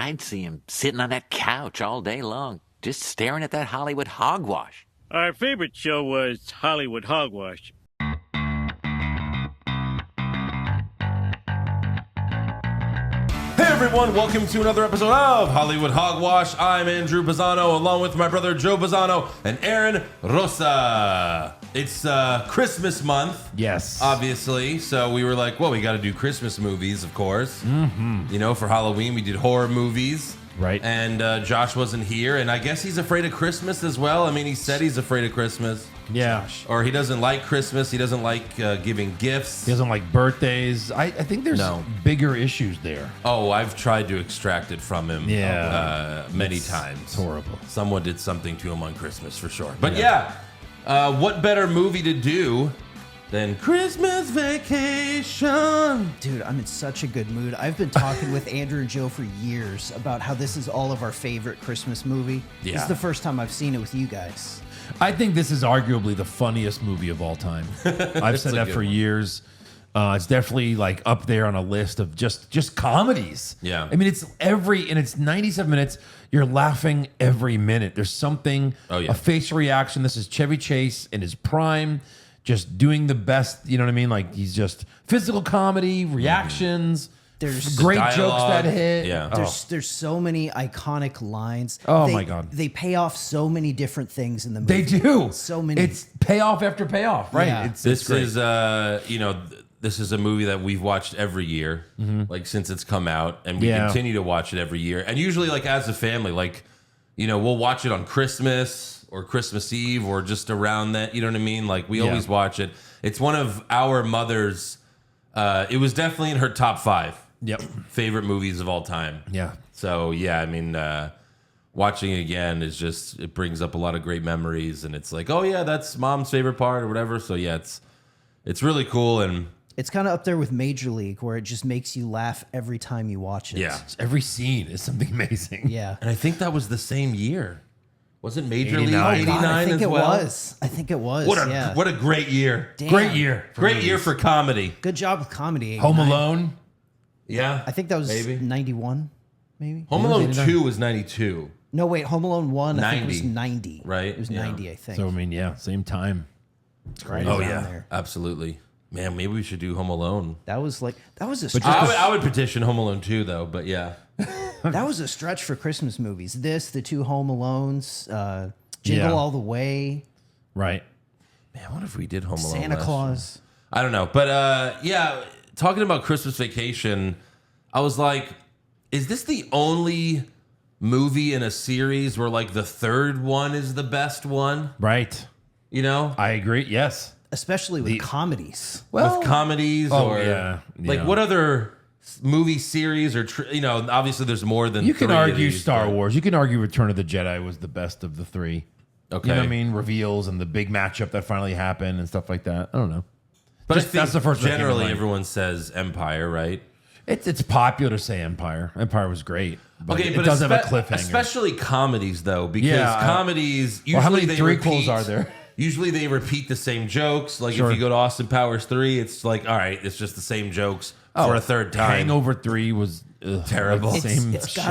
I'd see him sitting on that couch all day long, just staring at that Hollywood hogwash. Our favorite show was Hollywood Hogwash. Hey everyone, welcome to another episode of Hollywood Hogwash. I'm Andrew Pisano, along with my brother Joe Pisano and Aaron Rosa. It's Christmas month. Yes. Obviously, so we were like, well, we got to do Christmas movies, of course. Mm-hmm. You know, for Halloween, we did horror movies. Right. And Josh wasn't here, and I guess he's afraid of Christmas as well. I mean, he said he's afraid of Christmas. Yeah. Or he doesn't like Christmas. He doesn't like giving gifts. He doesn't like birthdays. I think there's bigger issues there. Oh, I've tried to extract it from him many times. It's horrible. Someone did something to him on Christmas for sure. But what better movie to do than Christmas Vacation? Dude, I'm in such a good mood. I've been talking with Andrew and Joe for years about how this is all of our favorite Christmas movie. Yeah. This is the first time I've seen it with you guys. I think this is arguably the funniest movie of all time. I've said that for years. It's definitely like up there on a list of just comedies. Yeah. I mean, it's 97 minutes. You're laughing every minute. There's something, a facial reaction. This is Chevy Chase in his prime, just doing the best. You know what I mean? Like he's just physical comedy, reactions. There's great jokes that hit. Yeah. There's so many iconic lines. Oh my God. They pay off so many different things in the movie. They do. So many. It's payoff after payoff, right? Yeah. This is this is a movie that we've watched every year, like since it's come out, and we continue to watch it every year. And usually, like as a family, like we'll watch it on Christmas or Christmas Eve or just around that. You know what I mean? Like we always watch it. It's one of our mother's. It was definitely in her top 5. Yep. Favorite movies of all time. Yeah. So yeah, I mean, watching it again is just it brings up a lot of great memories, and it's like, oh yeah, that's mom's favorite part or whatever. So yeah, it's really cool, and it's kind of up there with Major League, where it just makes you laugh every time you watch it. yeah, Every scene is something amazing. Yeah. and I think that was the same year. Wasn't Major 89. League Oh, 89 God, I think as it well? was. I think it was. What a great year! Damn. Great year. Great year for comedy. Good job with comedy. Home 89. Alone. Yeah, I think that was maybe 91, maybe. Home Alone 2 was 92. No, wait. Home Alone 1, I think it was 90. 90. Right, It was yeah. 90, I think. So I mean, same time. Right Oh around yeah, there. absolutely. Man, maybe we should do Home Alone. That was a I would petition Home Alone 2 though, but yeah. that was a stretch for Christmas movies. This, the 2 Home Alones, Jingle All the Way, Right. Man, what if we did Home Alone? Santa Claus. I don't know, but talking about Christmas Vacation, I was like, is this the only movie in a series where like the third one is the best one? Right. You know, I agree. Yes. Especially with comedies. Well, with comedies like what other movie series or obviously there's more than you can 3 of argue these, Star but- Wars. You can argue Return of the Jedi was the best of the 3. Okay, You know what I mean? Reveals and the big matchup that finally happened and stuff like that. I don't know. But Just- I think that's the first one that came to generally mind. everyone says Empire, right? It's popular to say Empire. Empire was great. But Okay, it but does have a cliffhanger. especially comedies though, because Yeah, comedies usually Well, how many they threequels repeat, are there? Usually they repeat the same jokes. Like Sure. if you go to Austin Powers 3, it's like, all right, it's just the same jokes for a third time. Hangover 3 was Terrible. like the same It's shit.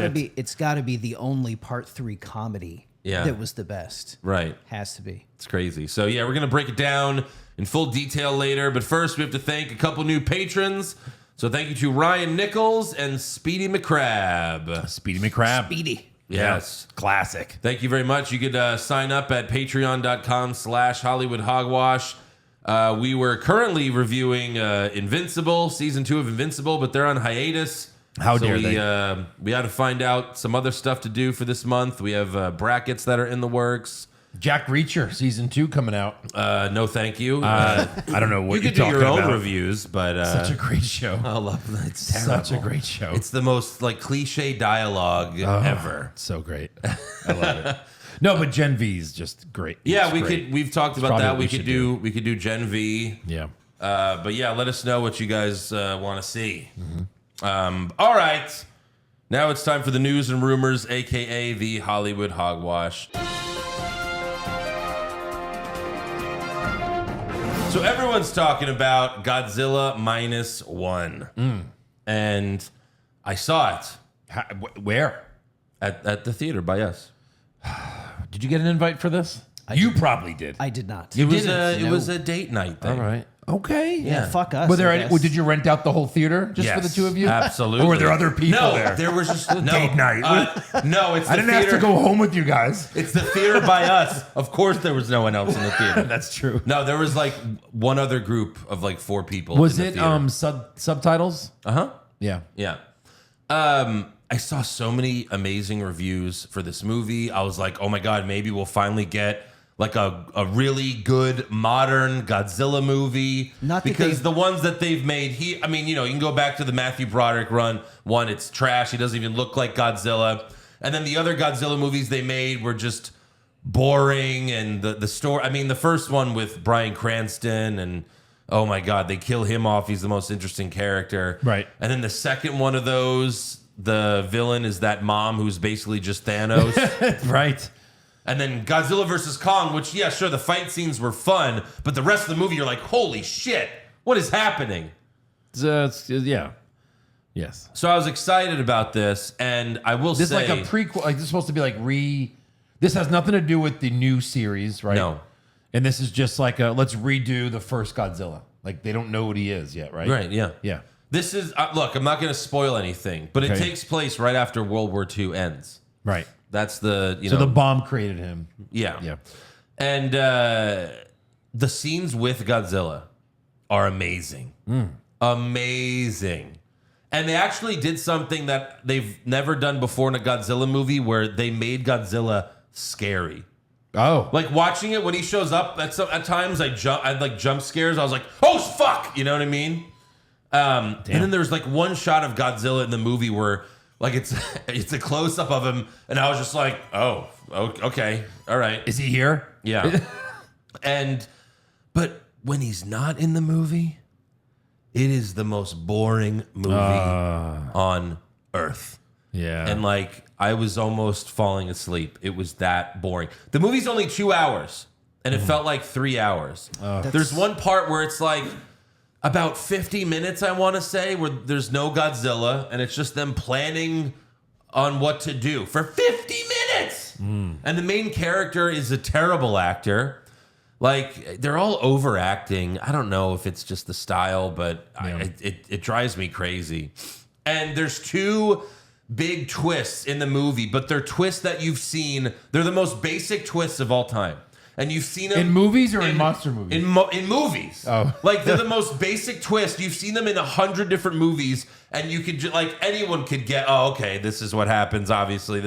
gotta be the only part 3 comedy that was the best. Right. Has to be. It's crazy. So yeah, we're gonna break it down in full detail later. But first, we have to thank a couple new patrons. So thank you to Ryan Nichols and Speedy McCrab. Speedy McCrab. Speedy. Yes. Classic. Thank you very much. You could sign up at patreon.com/Hollywood Hogwash. We were currently reviewing Invincible, season 2 of Invincible, but they're on hiatus. How so dare we, they? We had to find out some other stuff to do for this month. We have brackets that are in the works. Jack Reacher, season 2 coming out. No, thank you. I don't know what you you're could do talking your own about. reviews, but Such a great show. I love it. It's Such a terrible. great show. It's the most like cliche dialogue ever. So great. I love it. No, but Gen V is just great. Yeah, It's great. we've talked about probably that. what We we could should do we could do Gen V. Yeah. But yeah, let us know what you guys want to see. All right. Now it's time for the news and rumors, aka the Hollywood Hogwash. So everyone's talking about Godzilla -1. And I saw it. Where? At the theater by us. Did you get an invite for this? You probably did. I did not. It was a date night thing. All right. Okay. Yeah, fuck us. Were there I any, guess. did you rent out the whole theater just for the two of you? Absolutely. Or were there other people no, there? there was just no Date night. No, it's the I didn't theater. have to go home with you guys. It's the theater by us. Of course, there was no one else in the theater. That's true. No, there was like one other group of like 4 people. Was in it the theater. subtitles? Yeah. Yeah. I saw so many amazing reviews for this movie. I was like, oh my God, maybe we'll finally get like a really good modern Godzilla movie. Not that because the ones that they've made, you can go back to the Matthew Broderick run. One, it's trash. He doesn't even look like Godzilla. And then the other Godzilla movies they made were just boring. And the story, I mean, the first one with Bryan Cranston and oh my God, they kill him off. He's the most interesting character. Right. And then the second one of those, the villain is that mom who's basically just Thanos. Right. And then Godzilla versus Kong, which, yeah, sure, the fight scenes were fun, but the rest of the movie, you're like, holy shit, what is happening? Yeah. Yes. So I was excited about this, and I will This say... is like a prequel. Like, this is supposed to be like This has nothing to do with the new series, right? No. And this is just like let's redo the first Godzilla. Like, they don't know what he is yet, right? Right, yeah. Yeah. This is... look, I'm not going to spoil anything, but it Okay. takes place right after World War II ends. Right. That's the, So the bomb created him. Yeah. Yeah. And the scenes with Godzilla are amazing. Amazing. And they actually did something that they've never done before in a Godzilla movie where they made Godzilla scary. Oh. Like watching it when he shows up, at times I'd like jump scares. I was like, oh fuck, you know what I mean? And then there's like one shot of Godzilla in the movie where like it's a close up of him, and I was just like, oh, okay, all right. Is he here? Yeah. But when he's not in the movie, it is the most boring movie on earth. Yeah. And like I was almost falling asleep. It was that boring. The movie's only 2 hours, and it felt like 3 hours. There's one part where it's like about 50 minutes, I want to say, where there's no Godzilla, and it's just them planning on what to do for 50 minutes. And the main character is a terrible actor. Like, they're all overacting. I don't know if it's just the style, but it drives me crazy. And there's 2 big twists in the movie, but they're twists that you've seen. They're the most basic twists of all time. And you've seen them in movies or in monster movies? In movies. Oh. Like, they're the most basic twist. You've seen them in 100 different movies, and you could, like, anyone could get, oh, okay, this is what happens, obviously.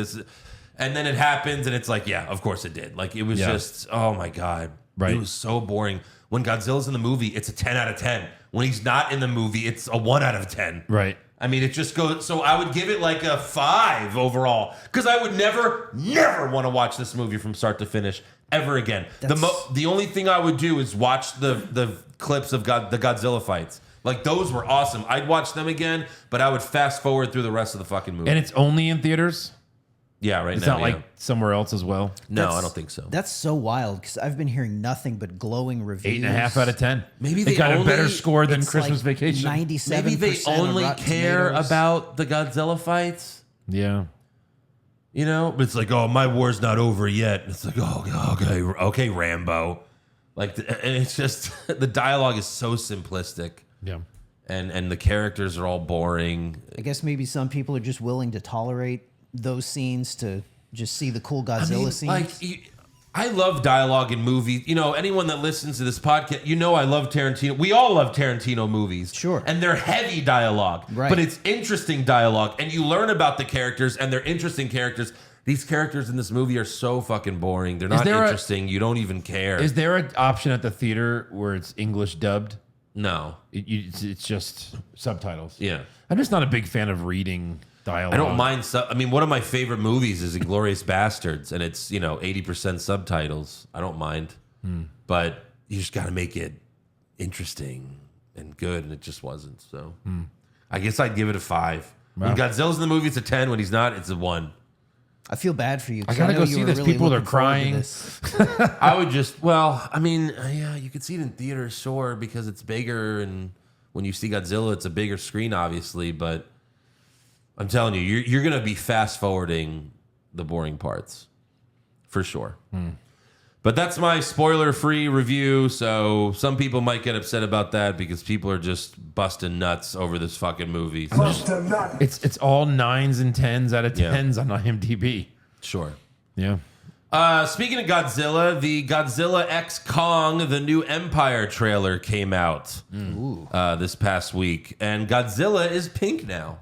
And then it happens, and it's like, yeah, of course it did. Like, it was just, oh, my God. Right. It was so boring. When Godzilla's in the movie, it's a 10 out of 10. When he's not in the movie, it's a 1 out of 10. Right. I mean, it just goes, so I would give it like a 5 overall, because I would never want to watch this movie from start to finish ever again. The only thing I would do is watch the clips of the Godzilla fights. Like, those were awesome. I'd watch them again, but I would fast forward through the rest of the fucking movie. And it's only in theaters? Yeah, right It's now. not like somewhere else as well? No, I don't think so. That's so wild because I've been hearing nothing but glowing reviews. 8.5 out of 10. Maybe they got a better score than It's Christmas like Vacation. 97%. Maybe they only of Rotten care Tomatoes. about the Godzilla fights. Yeah. You know, but it's like, oh, my war's not over yet. It's like, oh, okay, Rambo. Like, and it's just the dialogue is so simplistic, Yeah. and the characters are all boring. I guess maybe some people are just willing to tolerate those scenes to just see the cool Godzilla scenes. Like, I love dialogue in movies. You know, anyone that listens to this podcast, you know I love Tarantino. We all love Tarantino movies. Sure. And they're heavy dialogue. Right. But it's interesting dialogue. And you learn about the characters, and they're interesting characters. These characters in this movie are so fucking boring. They're not interesting. You don't even care. Is there an option at the theater where it's English dubbed? No. It's just subtitles. Yeah. I'm just not a big fan of reading dialogue. I don't mind. I mean, one of my favorite movies is Inglourious Bastards, and it's 80% subtitles. I don't mind, but you just got to make it interesting and good, and it just wasn't. So, I guess I'd give it a 5. Wow. When Godzilla's in the movie, it's a 10. When he's not, it's a 1. I feel bad for you. 'cause I gotta know go you see were this. really People are looking forward to crying. this. I would just, yeah, you could see it in theaters, sure, because it's bigger, and when you see Godzilla, it's a bigger screen, obviously, but I'm telling you, you're going to be fast forwarding the boring parts for sure. But that's my spoiler-free review, so some people might get upset about that because people are just busting nuts over this fucking movie. So. It's all 9s and 10s out of 10s on IMDb. Sure. Yeah. Speaking of Godzilla, the Godzilla X Kong, the new Empire trailer came out this past week, and Godzilla is pink now.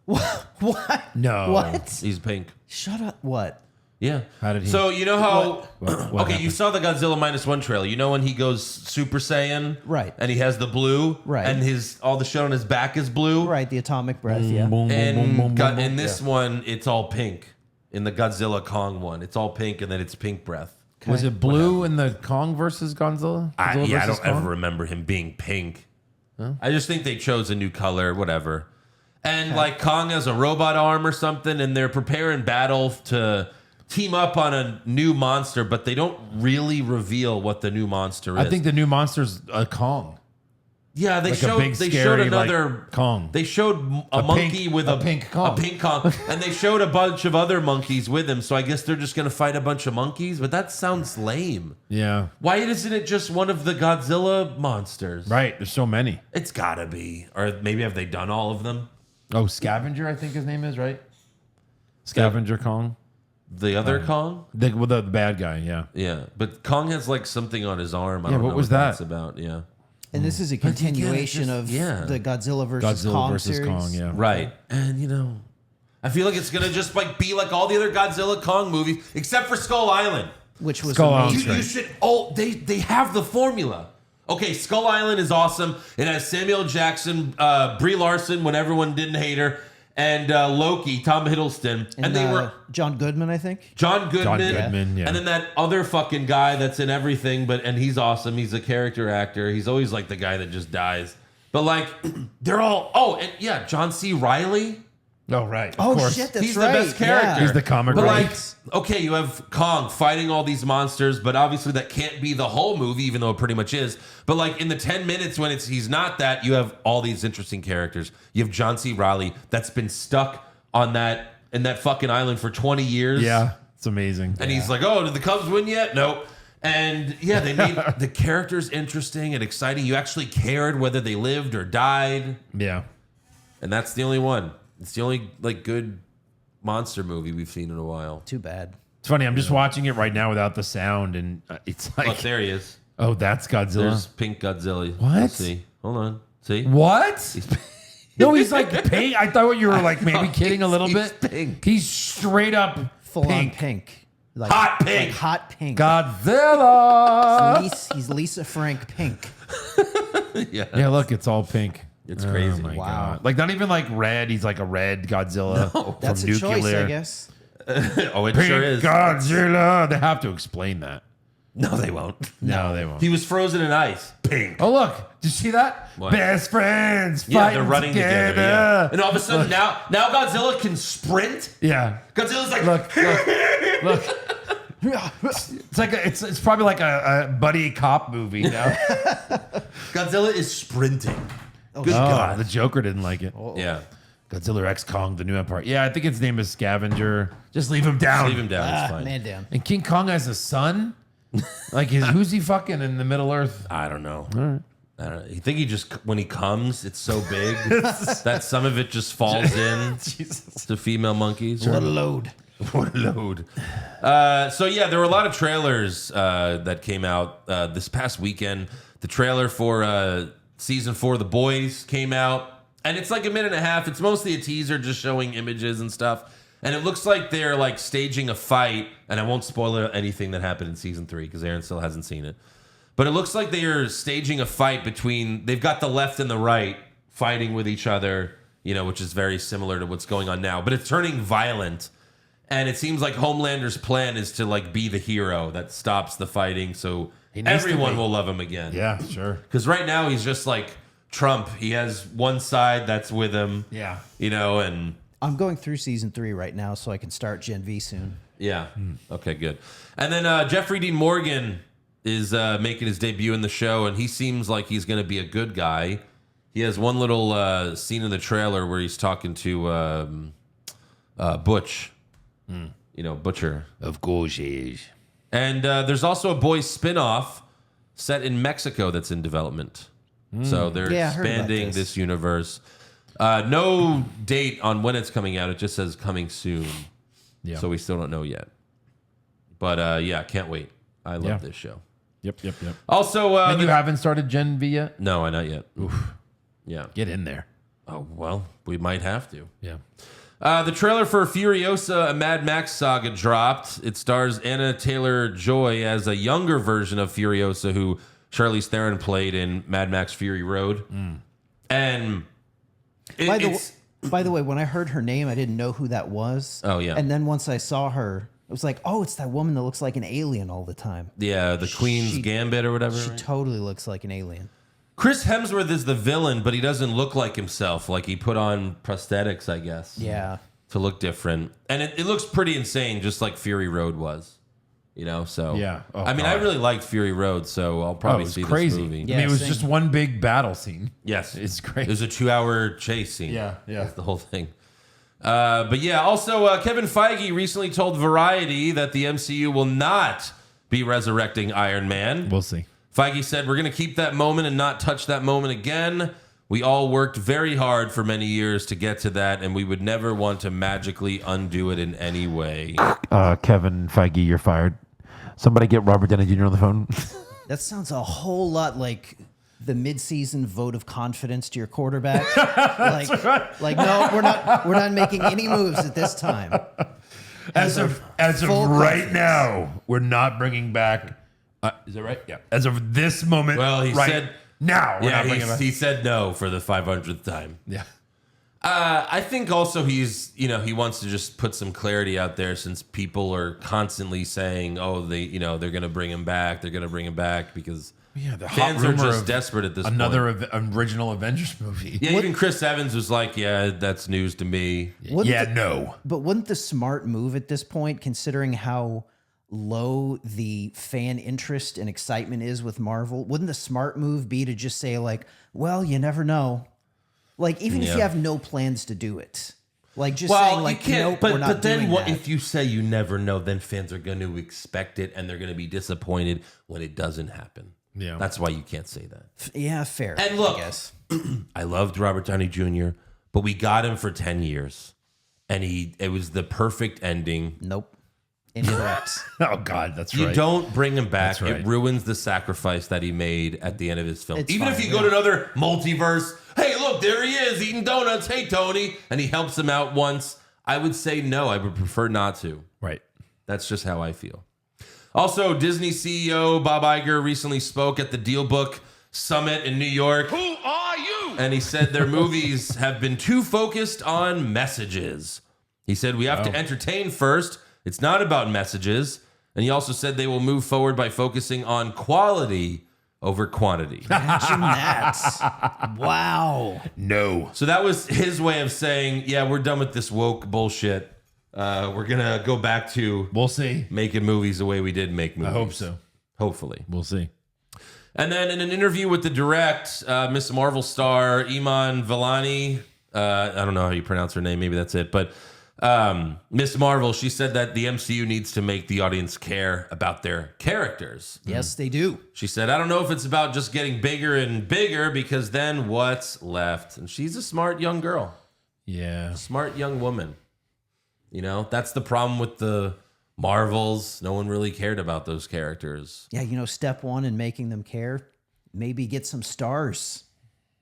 What? No. What? He's pink. Shut up. What? Yeah. How did he? So you know how? What Okay, happened? you saw the Godzilla -1 trailer. You know when he goes Super Saiyan, Right. And he has the blue, Right. And all the shit on his back is blue, Right, the atomic breath, yeah. Boom, boom, And boom, boom, boom, in boom. this one, it's all pink. In the Godzilla Kong one, it's all pink, and then it's pink breath. Was it blue in the Kong versus Godzilla? I Godzilla don't versus Kong? ever remember him being pink. I just think they chose a new color, whatever. And like Kong has a robot arm or something, and they're preparing battle to team up on a new monster, but they don't really reveal what the new monster is. I think the new monster's a Kong. yeah, they like a showed big, they scary, showed another like, Kong. They showed a monkey pink- with a pink Kong. a pink Kong, and they showed a bunch of other monkeys with him. So I guess they're just gonna fight a bunch of monkeys, but that sounds lame. Yeah. Why isn't it just one of the Godzilla monsters? Right. There's so many. It's gotta be, or maybe have they done all of them? Oh, Scavenger, I think his name is, right? Scavenger Kong. The other Kong? The bad guy, yeah. Yeah, but Kong has like something on his arm. I Yeah, don't what know was that's that? about. Yeah, And this is a But again, it continuation just- of yeah. the Godzilla versus Godzilla Kong versus series. Kong, yeah. right. And you know, I feel like it's gonna just like be like all the other Godzilla Kong movies, except for Skull Island. Which was Skull Island's amazing. You should. Oh, they have the formula. Okay, Skull Island is awesome. It has Samuel Jackson, Brie Larson when everyone didn't hate her, and Loki, Tom Hiddleston, and they were John Goodman, I think. John Goodman, yeah. and then that other fucking guy that's in everything, and he's awesome. He's a character actor. He's always like the guy that just dies. But like, they're all. Oh, and yeah, John C. Reilly. Oh, right. Of Oh course. shit, that's He's right. the best character. Yeah. He's the comic But relief. like, okay, you have Kong fighting all these monsters, but obviously that can't be the whole movie, even though it pretty much is. But like in the 10 minutes when he's not that, you have all these interesting characters. You have John C. Reilly that's been stuck on in that fucking island for 20 years. Yeah. It's amazing. And he's like, oh, did the Cubs win yet? Nope. And yeah, they made the characters interesting and exciting. You actually cared whether they lived or died. Yeah. And that's the only one. It's the only like good monster movie we've seen in a while. Too bad. It's funny. I'm just watching it right now without the sound, and it's like, Look, there he is. oh, that's Godzilla. There's Pink Godzilla. What? Let's see. Hold on. See? What? No, he's like pink. I thought you were like maybe kidding a little He's bit. pink. He's straight up Full pink. on pink. Like, Hot pink. Like hot pink. Godzilla. He's Lisa Frank pink. Yeah, look, it's all pink. It's crazy. Oh my Wow. god! Like not even like red. He's like a red Godzilla from That's a Nuclear. choice, I guess. Oh, it Pink sure is. Godzilla. They have to explain that. No, they won't. No, they won't. He was frozen in ice. Pink. Oh look! Did you see that? What? Best friends. Yeah, fighting they're running together. Yeah. And all of a sudden, now Godzilla can sprint. Yeah. Godzilla's like, Look. It's like it's probably like a buddy cop movie now. Godzilla is sprinting. Good Oh, God. the Joker didn't like it. Yeah. Godzilla X Kong, the new Empire. Yeah, I think its name is Scavenger. Just leave him down. Leave him down. It's fine. Man down. And King Kong has a son. Like, who's he fucking in the Middle Earth? I don't know. I don't know. You think he just, when he comes, it's so big that some of it just falls in to female monkeys? What a load. What a load. So, yeah, there were a lot of trailers that came out this past weekend. The trailer for season 4 of The Boys came out. And it's like a minute and a half. It's mostly a teaser just showing images and stuff. And it looks like they're like staging a fight. And I won't spoil anything that happened in season 3 because Aaron still hasn't seen it. But it looks like they are staging a fight between, they've got the left and the right fighting with each other, you know, which is very similar to what's going on now. But it's turning violent. And it seems like Homelander's plan is to like be the hero that stops the fighting. So everyone will love him again. Yeah, sure. Because right now he's just like Trump. He has one side that's with him. Yeah. You know, and I'm going through season 3 right now, so I can start Gen V soon. yeah. Okay, good. And then Jeffrey Dean Morgan is making his debut in the show, and he seems like he's going to be a good guy. He has one little scene in the trailer where he's talking to Butch. You know, Butcher. Of course he is. And there's also a Boys spin-off set in Mexico that's in development. So they're expanding this universe. No date on when it's coming out. It just says coming soon. Yeah. So we still don't know yet. But yeah, can't wait. I love this show. Yep. Also, and you haven't started Gen V yet? No, not yet. Oof. Yeah. Get in there. Oh, well, we might have to. Yeah. The trailer for Furiosa, a Mad Max saga, dropped. It stars Anna Taylor-Joy as a younger version of Furiosa, who Charlize Theron played in Mad Max Fury Road. And by the way, when I heard her name, I didn't know who that was. Oh, yeah. And then once I saw her, it was like, oh, it's that woman that looks like an alien all the time. Yeah, the Queen's Gambit or whatever. She totally looks like an alien. Chris Hemsworth is the villain, but he doesn't look like himself. Like he put on prosthetics, I guess. Yeah. To look different. And it looks pretty insane, just like Fury Road was. You know, so. Yeah. Oh, I mean, I really liked Fury Road, so I'll probably see crazy. this movie. Yeah, I mean, it was just one big battle scene. Yes. It's great. It was a 2-hour chase scene. Yeah. That's the whole thing. But yeah, also Kevin Feige recently told Variety that the MCU will not be resurrecting Iron Man. We'll see. Feige said, we're going to keep that moment and not touch that moment again. We all worked very hard for many years to get to that, and we would never want to magically undo it in any way. Kevin Feige, you're fired. Somebody get Robert Downey Jr. on the phone. That sounds a whole lot like the mid-season vote of confidence to your quarterback. like, no, we're not making any moves at this time. As of right now, we're not bringing back. Is that right? Yeah. As of this moment, Well, he said now. We're not bringing back. he said no for the 500th time. Yeah. I think also he wants to just put some clarity out there since people are constantly saying, oh, they're going to bring him back. They're going to bring him back because the fans hot are rumor just of desperate at this point. another original Avengers movie. Yeah, even Chris Evans was like, yeah, that's news to me. No. But wouldn't the smart move at this point, considering how low the fan interest and excitement is with Marvel, wouldn't the smart move be to just say like, well, you never know? Like, even if you have no plans to do it. Like, just saying like, you can't, nope, but, we're not but then doing what that. if you say you never know, then fans are going to expect it and they're going to be disappointed when it doesn't happen. Yeah. That's why you can't say that. Yeah, fair. And look, I guess. I loved Robert Downey Jr., but we got him for 10 years. And it was the perfect ending. Nope. Incorrect. Oh, God, that's You right. don't bring him back. That's right. It ruins the sacrifice that he made at the end of his film. It's Even fine, if you go to another multiverse, hey, look, there he is eating donuts. Hey, Tony. And he helps him out once. I would say no. I would prefer not to. Right. That's just how I feel. Also, Disney CEO Bob Iger recently spoke at the DealBook Summit in New York. Who are you? And he said their movies have been too focused on messages. He said, we have to entertain first. It's not about messages. And he also said they will move forward by focusing on quality over quantity. Imagine that. Wow. No. So that was his way of saying, yeah, we're done with this woke bullshit. We're going to go back to We'll see. making movies the way we did make movies. I hope so. Hopefully. We'll see. And then in an interview with the Direct, Miss Marvel star Iman Vellani, I don't know how you pronounce her name, maybe that's it, but Miss Marvel, she said that the MCU needs to make the audience care about their characters. Yes, they do. She said, I don't know if it's about just getting bigger and bigger because then what's left? And she's a smart young girl, Yeah. smart young woman. You know, that's the problem with the Marvels. No one really cared about those characters. Yeah, step one in making them care, maybe get some stars.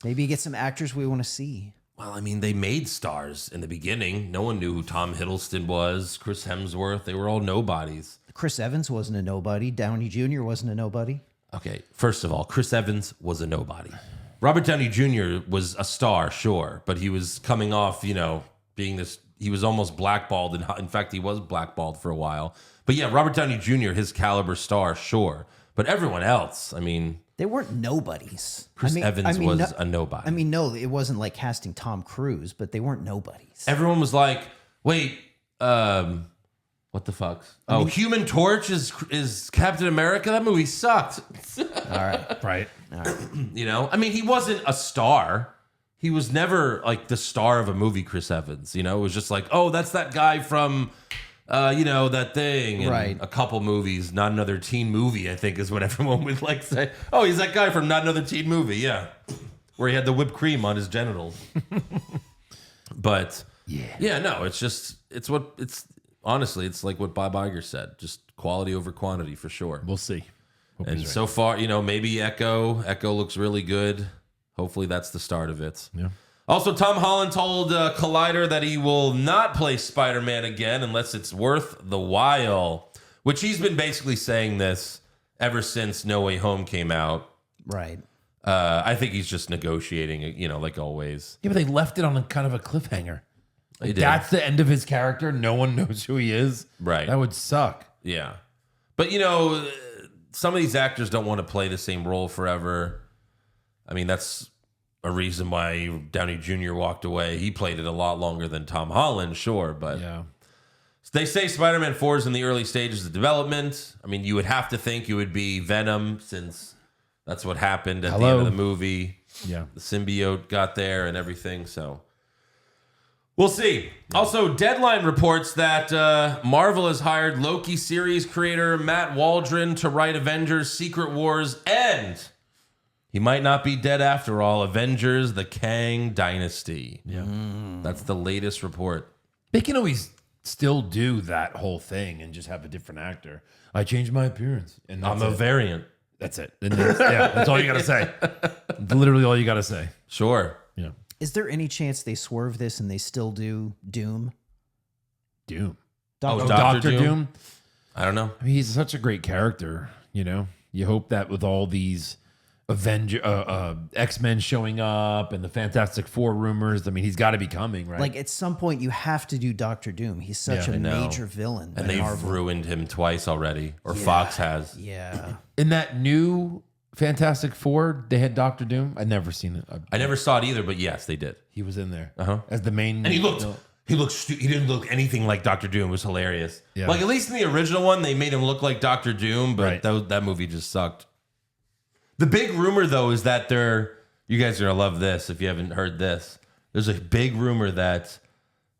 Maybe get some actors we want to see. Well, I mean, they made stars in the beginning. No one knew who Tom Hiddleston was, Chris Hemsworth. They were all nobodies. Chris Evans wasn't a nobody. Downey Jr. wasn't a nobody. Okay, first of all, Chris Evans was a nobody. Robert Downey Jr. was a star, sure, but he was coming off, being this, he was almost blackballed. In fact, he was blackballed for a while. But yeah, Robert Downey Jr., his caliber star, sure. But everyone else, I mean... They weren't nobodies. Chris Evans was a nobody. I mean, no, it wasn't like casting Tom Cruise, but they weren't nobodies. Everyone was like, wait, what the fuck? Human Torch is Captain America? That movie sucked. All right. Right. I mean, he wasn't a star. he was never like the star of a movie, Chris Evans. You know, it was just like, oh, that's that guy from, that thing. And Right. a couple movies, Not Another Teen Movie, I think is what everyone would like say. Oh, he's that guy from Not Another Teen Movie. Yeah. Where he had the whipped cream on his genitals. But no, honestly, it's like what Bob Iger said, just quality over quantity for sure. We'll see. Hope And he's right. so far, maybe Echo looks really good. Hopefully that's the start of it. Yeah. Also, Tom Holland told Collider that he will not play Spider-Man again unless it's worth the while, which he's been basically saying this ever since No Way Home came out. Right. I think he's just negotiating, like always. Yeah, but they left it on a kind of a cliffhanger. They Like, did. that's the end of his character. No one knows who he is. Right. That would suck. Yeah. But, some of these actors don't want to play the same role forever. I mean, that's a reason why Downey Jr. walked away. He played it a lot longer than Tom Holland, sure, but Yeah. they say Spider-Man 4 is in the early stages of development. I mean, you would have to think it would be Venom, since that's what happened at the end of the movie. Yeah. The symbiote got there and everything, so we'll see. Also, Deadline reports that Marvel has hired Loki series creator Matt Waldron to write Avengers Secret Wars, and he might not be dead after all. Avengers The Kang Dynasty. Yeah. That's the latest report. They can always still do that whole thing and just have a different actor. I changed my appearance. And I'm a variant. That's it. And that's all you got to say. It's literally all you got to say. Sure. Yeah. Is there any chance they swerve this and they still do Doom? Doom. Doctor Dr. Dr. Doom? Doom. I don't know. I mean, he's such a great character, You hope that with all these X-Men showing up and the Fantastic Four rumors, I mean, he's got to be coming, right? Like at some point, you have to do Doctor Doom. He's such Yeah, a I know. major villain. And in they've Marvel. ruined him twice already, or Fox has. Yeah. in that new Fantastic Four, they had Doctor Doom. I'd never seen it. I never saw it either, but yes, they did. He was in there Uh-huh. as the main. And he didn't look anything like Doctor Doom. It was hilarious. Yeah. Like, at least in the original one, they made him look like Doctor Doom, but Right. that movie just sucked. The big rumor, though, is that you guys are going to love this if you haven't heard this. There's a big rumor that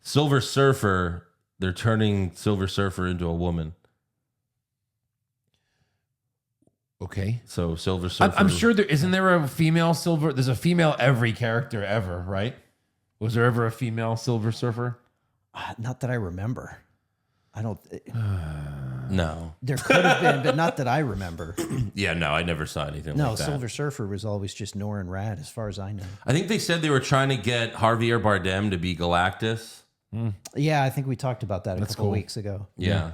Silver Surfer, they're turning Silver Surfer into a woman. Okay. So Silver Surfer. I'm sure isn't there a female Silver? There's a female every character ever, right? Was there ever a female Silver Surfer? Not that I remember. I don't. No. There could have been, but not that I remember. Yeah, no, I never saw anything No, like that. Silver Surfer was always just Norrin Rad, as far as I know. I think they said they were trying to get Javier Bardem to be Galactus. Yeah, I think we talked about that a couple cool. weeks ago. Yeah.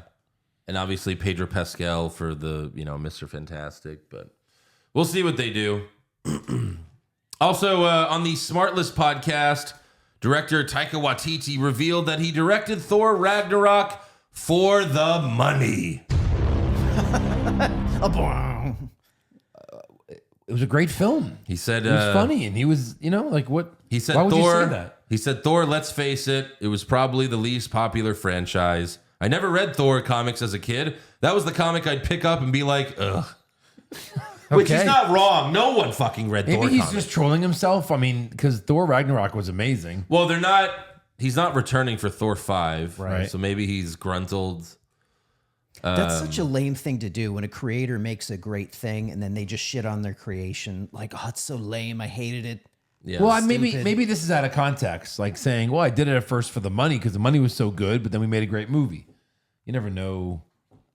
And obviously Pedro Pascal for the, Mr. Fantastic, but we'll see what they do. Also, on the Smartless podcast, director Taika Waititi revealed that he directed Thor Ragnarok for the money. It was a great film. He said It was funny, and he was, like what? He said Why would Thor. you say that? He said Thor. Let's face it, it was probably the least popular franchise. I never read Thor comics as a kid. That was the comic I'd pick up and be like, ugh. Which is Okay. not wrong. No one fucking read Maybe Thor he's comics. just trolling himself. I mean, because Thor Ragnarok was amazing. Well, he's not returning for Thor 5. Right. So maybe he's gruntled. That's such a lame thing to do when a creator makes a great thing and then they just shit on their creation. Like, oh, it's so lame. I hated it. Yeah. Well, Stupid. maybe this is out of context, like saying, "Well, I did it at first for the money because the money was so good, but then we made a great movie." You never know.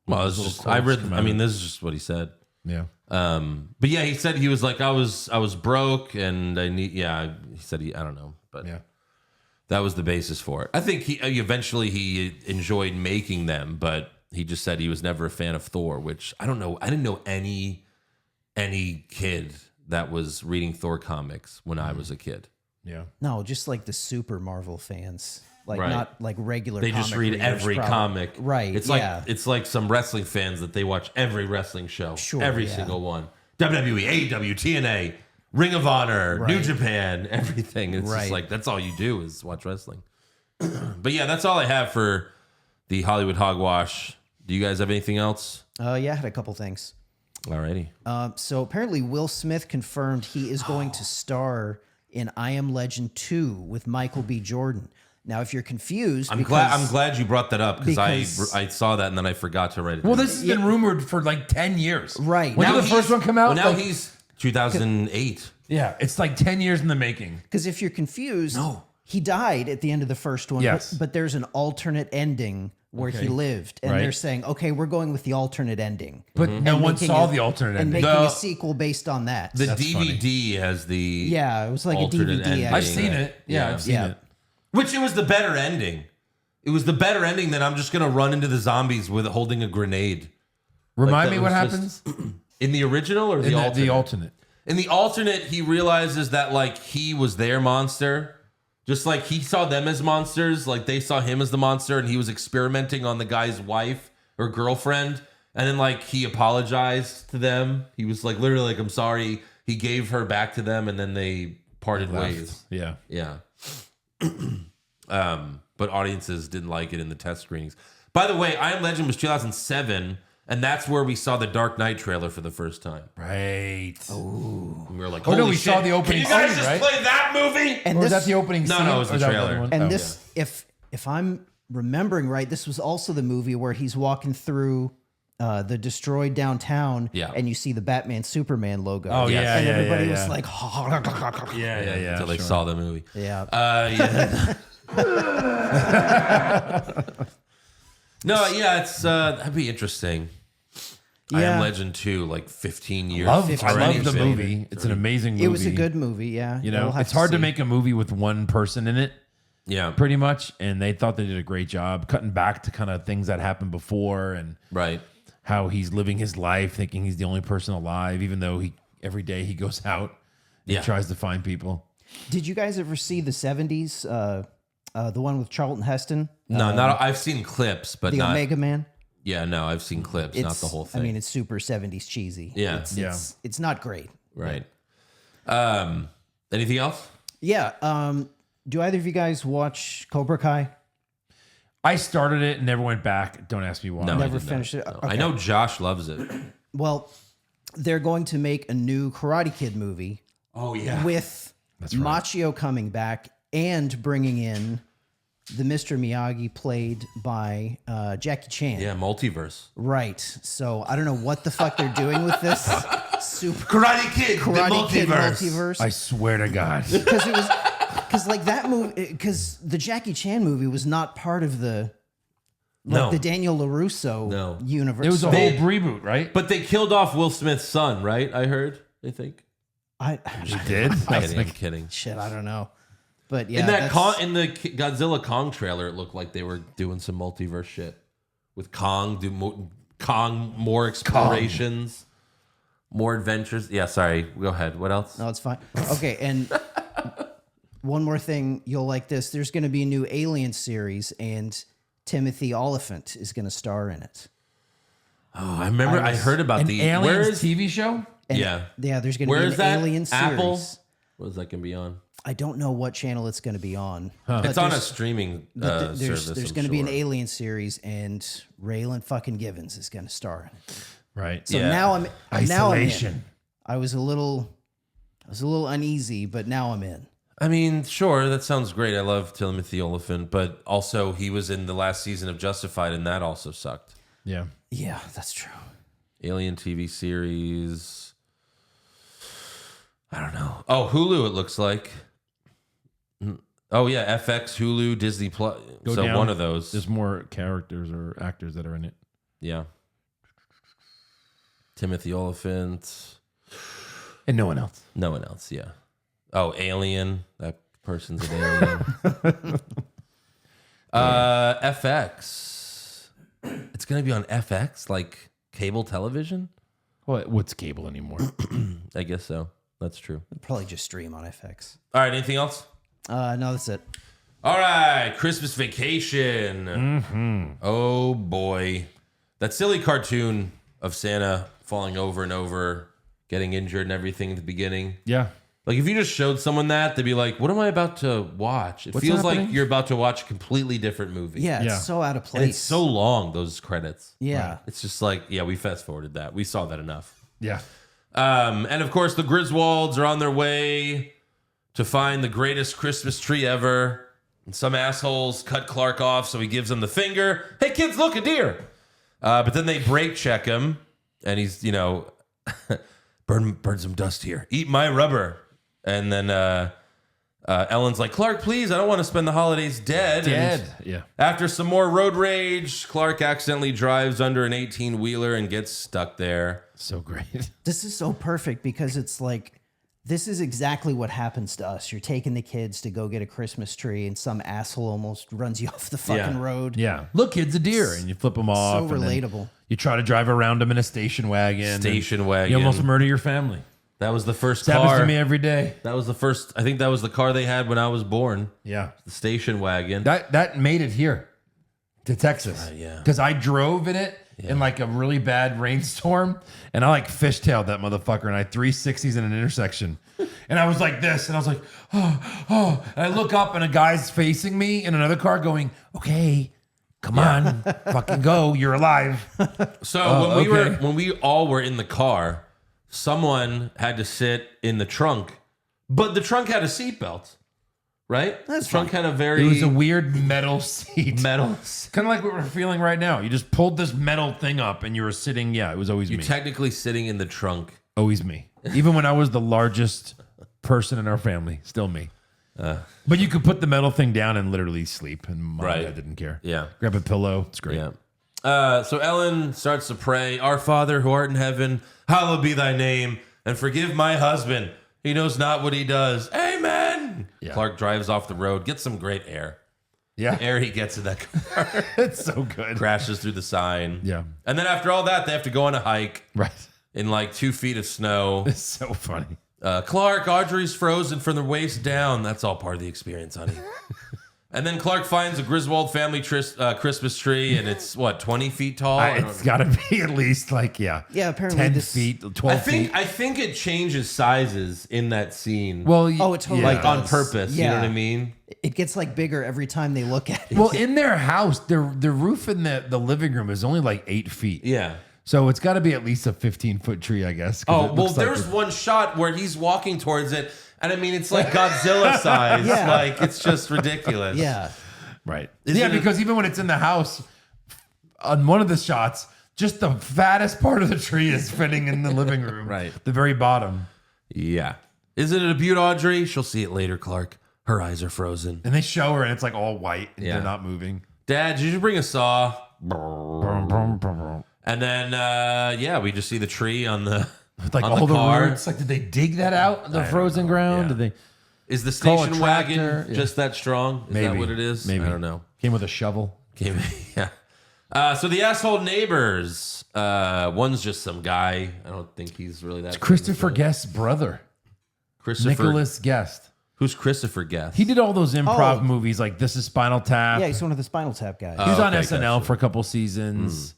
Well, it's little just, quotes come out. this is just what he said. Yeah. But yeah, he said he was like, I was broke and he said I don't know, but Yeah. that was the basis for it. I think he enjoyed making them, but he just said he was never a fan of Thor, which I don't know. I didn't know any kid that was reading Thor comics when I was a kid. Yeah. No, just like the super Marvel fans. Like, Right. not like regular They just comic read readers, every probably. comic. Right, It's yeah. like some wrestling fans that they watch every wrestling show. Sure, every yeah. single one. WWE, AEW, TNA, Ring of Honor, New Right. Japan, everything. It's just Right. like that's all you do is watch wrestling. But yeah, that's all I have for the Hollywood hogwash. Do you guys have anything else? Yeah, I had a couple things. Alrighty. So apparently Will Smith confirmed he is going to star in I Am Legend 2 with Michael B. Jordan. Now, if you're confused, I'm glad you brought that up because I saw that and then I forgot to write it. Well, down. this has been rumored for like 10 years. Right. When did the first one come out? Well, now he's 2008. Yeah, it's like 10 years in the making. Because if you're confused, he died at the end of the first one. Yes. But there's an alternate ending where he lived. And they're saying, okay, we're going with the alternate ending. But no one saw the alternate and ending. making a sequel based on that. The DVD has the it was like a alternate DVD. ending. I've seen it. Yeah, I've seen it. Which it was the better ending. It was the better ending than I'm just gonna run into the zombies with holding a grenade. Remind Like, me what that was happens in the original or the alternate? The alternate. In the alternate, he realizes that like he was their monster. Just like he saw them as monsters, like they saw him as the monster, and he was experimenting on the guy's wife or girlfriend. And then like he apologized to them. He was like literally like, I'm sorry. He gave her back to them, and then they parted ways. Yeah. Yeah. But audiences didn't like it in the test screenings. By the way, I Am Legend was 2007, and that's where we saw the Dark Knight trailer for the first time. Right. And we were like, Oh, no, holy we shit, saw the opening can you guys scene, just right? play that movie? And Or was this, that the opening No, scene? no, it was the Or that trailer. other one? and Oh. this, if I'm remembering right, this was also the movie where he's walking through the destroyed downtown, and you see the Batman Superman logo. Oh, yeah, and yeah, everybody yeah, was yeah. like, Yeah. Until they saw the movie. yeah. Yeah. No, yeah, it's that'd be interesting. I Am Legend 2, like 15 years. I already. love the movie. It's an amazing movie. It was a good movie, yeah. You know, We'll have it's hard to see. make a movie with one person in it, Yeah. pretty much. And they thought they did a great job cutting back to kind of things that happened before and Right. how he's living his life thinking he's the only person alive, even though every day he goes out and tries to find people. Did you guys ever see the 70s, the one with Charlton Heston? No, not I've seen clips, but The not Omega Man? Yeah, no, I've seen clips, not the whole thing. I mean, it's super 70s cheesy. Yeah. It's not great. Right. Anything else? Yeah. Do either of you guys watch Cobra Kai? I started it and never went back. Don't ask me why. No, I Never did not. finished it? No. Okay. I know Josh loves it. Well, they're going to make a new Karate Kid movie Oh yeah. with Machio coming back and bringing in the Mr. Miyagi played by Jackie Chan. Yeah, multiverse. Right. So I don't know what the fuck they're doing with this super Karate Kid, Karate Kid multiverse. I swear to God. Because it was because like that movie because the Jackie Chan movie was not part of the the Daniel LaRusso universe. It was a whole reboot, right? But they killed off Will Smith's son, right? I heard. I think. They did? I'm kidding. Shit, I don't know. But yeah, In the Godzilla Kong trailer, it looked like they were doing some multiverse shit with Kong. Kong more explorations, more adventures. Yeah, sorry. Go ahead. What else? No, it's fine. Okay, and one more thing, you'll like this. There's going to be a new Alien series, and Timothy Olyphant is going to star in it. Oh, I remember. I heard about An the Aliens TV show? And yeah. There's going to Where be is an that? Alien series. Apple. What is that going to be on? I don't know what channel it's going to be on. But It's on a there's- streaming but service. there's I'm going to be an sure. Alien series, and Raylan fucking Givens is going to star in it. Right. So Yeah. now I'm in. Isolation. I was a little uneasy, but now I'm in. I mean, sure, that sounds great. I love Timothy Olyphant, but also he was in the last season of Justified, and that also sucked. Yeah. Yeah, that's true. Alien TV series. I don't know. Oh, Hulu, it looks like. Oh, yeah, FX, Hulu, Disney Plus. Go So down. one of those. There's more characters or actors that are in it. Yeah. Timothy Olyphant. And no one else. No one else, yeah. Oh, Alien. That person's an alien. FX. It's going to be on FX, like cable television? What's cable anymore? I guess so. That's true. I'd probably just stream on FX. All right, anything else? No, that's it. All right, Christmas Vacation. Oh, boy. That silly cartoon of Santa falling over and over, getting injured and everything at the beginning. Yeah. Like, if you just showed someone that, they'd be like, what am I about to watch? It What's feels happening? like you're about to watch a completely different movie. Yeah, Yeah. it's so out of place. And it's so long, those credits. Yeah. It's just like, yeah, we fast forwarded that. We saw that enough. Yeah. And of course, the Griswolds are on their way to find the greatest Christmas tree ever. And some assholes cut Clark off, so he gives them the finger. Hey, kids, look, a deer. But then they brake check him, and he's, burn some dust here. Eat my rubber. And then Ellen's like, Clark, please, I don't want to spend the holidays dead. Yeah. After some more road rage, Clark accidentally drives under an 18-wheeler and gets stuck there. So great. This is so perfect because it's like, this is exactly what happens to us. You're taking the kids to go get a Christmas tree and some asshole almost runs you off the fucking road. Yeah. Look, kid's a deer. And you flip them off. So and then relatable. You try to drive around them in a station wagon. Station wagon. You almost murder your family. That was the first This car. happens to me every day. That was the first. I think that was the car they had when I was born. Yeah. The station wagon. That made it here to Texas. Yeah. Because I drove in it in like a really bad rainstorm, and I like fishtailed that motherfucker, and I 360s in an intersection. And I was like this, and I was like, oh. And I look up, and a guy's facing me in another car going, okay, come on, fucking go, you're alive. So when we all were in the car, someone had to sit in the trunk, but the trunk had a seatbelt, right? That's the trunk fine. had a very It was a weird metal seat. metal. Kind of like what we're feeling right now. You just pulled this metal thing up, and you were sitting, it was always You're me. technically sitting in the trunk. Always me. Even when I was the largest person in our family, still me. But you could put the metal thing down and literally sleep, and mom and dad didn't care. Yeah. Grab a pillow. It's great. Yeah. So Ellen starts to pray, Our Father who art in heaven, hallowed be thy name, and forgive my husband. He knows not what he does. Amen. Yeah. Clark drives off the road, gets some great air. Yeah. Air he gets in that car. It's so good. Crashes through the sign. Yeah. And then after all that, they have to go on a hike Right. in like 2 feet of snow. It's so funny. Clark, Audrey's frozen from the waist down. That's all part of the experience, honey. And then Clark finds a Griswold family Christmas tree, and it's, 20 feet tall? It's got to be at least like, Yeah, apparently 10 this- feet, 12 feet. I think it changes sizes in that scene. Well, it totally like does. on purpose. You know what I mean? It gets like bigger every time they look at it. Well, in their house, the roof in the living room is only like 8 feet. Yeah. So it's got to be at least a 15-foot tree, I guess. 'cause Oh, it well, looks like there's it- one shot where he's walking towards it, and I mean, it's like Godzilla size. Yeah. Like, it's just ridiculous. Yeah. Right. Isn't Yeah, it- because even when it's in the house, on one of the shots, just the fattest part of the tree is fitting in the living room. Right. The very bottom. Yeah. Isn't it a beaut, Audrey? She'll see it later, Clark. Her eyes are frozen. And they show her, and it's like all white, and Yeah. they're not moving. Dad, did you bring a saw? Brum, brum, brum, brum. And then, we just see the tree on the With like on all the car. roots. Like, did they dig that out? The frozen ground? Yeah. Did they Is the Call a station tractor, wagon yeah. just that strong? Is that what it is? Maybe. I don't know. Came with a shovel. Yeah. So the asshole neighbors, one's just some guy. I don't think he's really that. Christopher Guest's brother. Christopher. Nicholas Guest. Who's Christopher Guest? He did all those improv Oh. movies like This is Spinal Tap. Yeah, he's one of the Spinal Tap guys. He was on okay, SNL gotcha. for a couple seasons.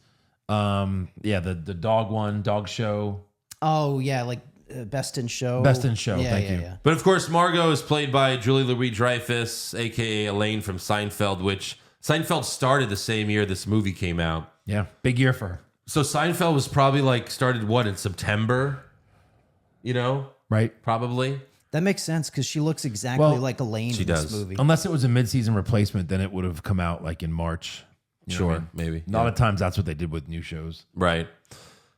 The dog one, dog show. Oh, yeah, like Best in Show. Best in Show, Yeah, thank yeah, you. Yeah. But of course, Margot is played by Julie Louis-Dreyfus, aka Elaine from Seinfeld, which Seinfeld started the same year this movie came out. Yeah, big year for her. So Seinfeld was probably like started in September? You know, Right? probably. That makes sense because she looks exactly Well, like Elaine she in this does. movie. Unless it was a mid-season replacement, then it would have come out like in March. You know what I mean? Maybe. A lot of times that's what they did with new shows. Right.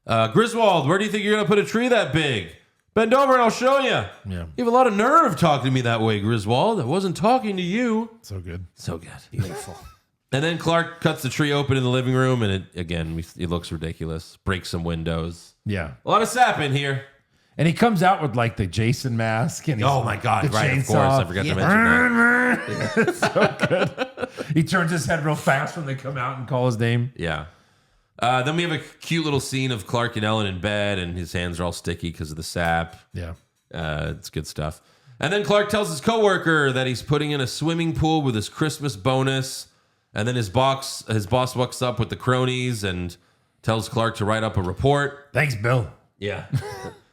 Griswold, where do you think you're going to put a tree that big? Bend over and I'll show you. Yeah. You have a lot of nerve talking to me that way, Griswold. I wasn't talking to you. So good. So good. Beautiful. And then Clark cuts the tree open in the living room, and it looks ridiculous. Breaks some windows. Yeah. A lot of sap in here. And he comes out with like the Jason mask. And Oh my God! the Right, of course. chainsaw. I forgot to mention that. It's so good. He turns his head real fast when they come out and call his name. Yeah. Then we have a cute little scene of Clark and Ellen in bed, and his hands are all sticky because of the sap. Yeah. It's good stuff. And then Clark tells his coworker that he's putting in a swimming pool with his Christmas bonus. And then his boss walks up with the cronies and tells Clark to write up a report. Thanks, Bill. Yeah.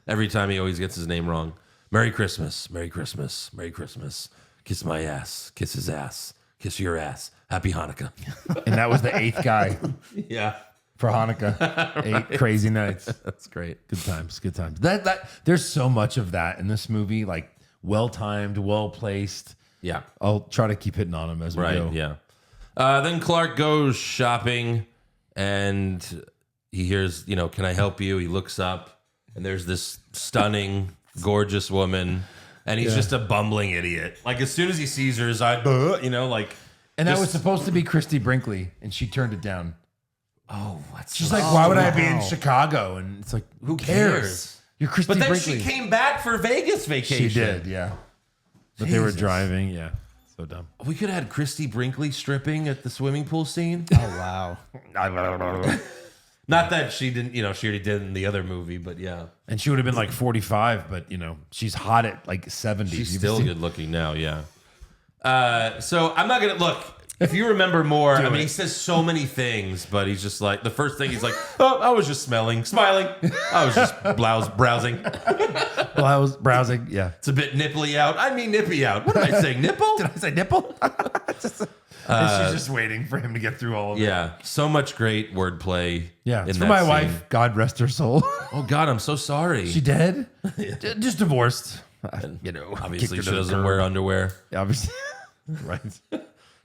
Every time he always gets his name wrong. Merry Christmas, Merry Christmas, Merry Christmas. Kiss my ass, kiss his ass, kiss your ass. Happy Hanukkah. And that was the 8th guy Yeah. for Hanukkah. 8 crazy nights. That's great. Good times. Good times. That there's so much of that in this movie. Like well timed, well placed. Yeah. I'll try to keep hitting on him as we go. Right, yeah. Then Clark goes shopping and he hears, can I help you? He looks up and there's this stunning, gorgeous woman and he's just a bumbling idiot. Like as soon as he sees her, his eye, like. And that was supposed to be Christy Brinkley and she turned it down. Oh, what's She's like, why would I be in Chicago? And it's like, who cares? You're Christy But then Brinkley. she came back for Vegas vacation. She did, yeah. But they were driving, yeah. So dumb. We could have had Christy Brinkley stripping at the swimming pool scene. Oh wow. Not that she didn't, she already did in the other movie, but yeah. And she would have been like 45, but she's hot at like 70. She's still good looking now, yeah. So I'm not gonna look. If you remember more, he says so many things, but he's just like the first thing he's like, "Oh, I was just smiling. I was just browsing. Well, I was browsing. Yeah, it's a bit nipply out. I mean, nippy out. What did I say? Nipple? Did I say nipple? And she's just waiting for him to get through all of it. Yeah, so much great wordplay. Yeah, it's for my wife. God rest her soul. Oh God, I'm so sorry. She dead? Just divorced. Obviously, she doesn't wear underwear. Yeah, obviously, right.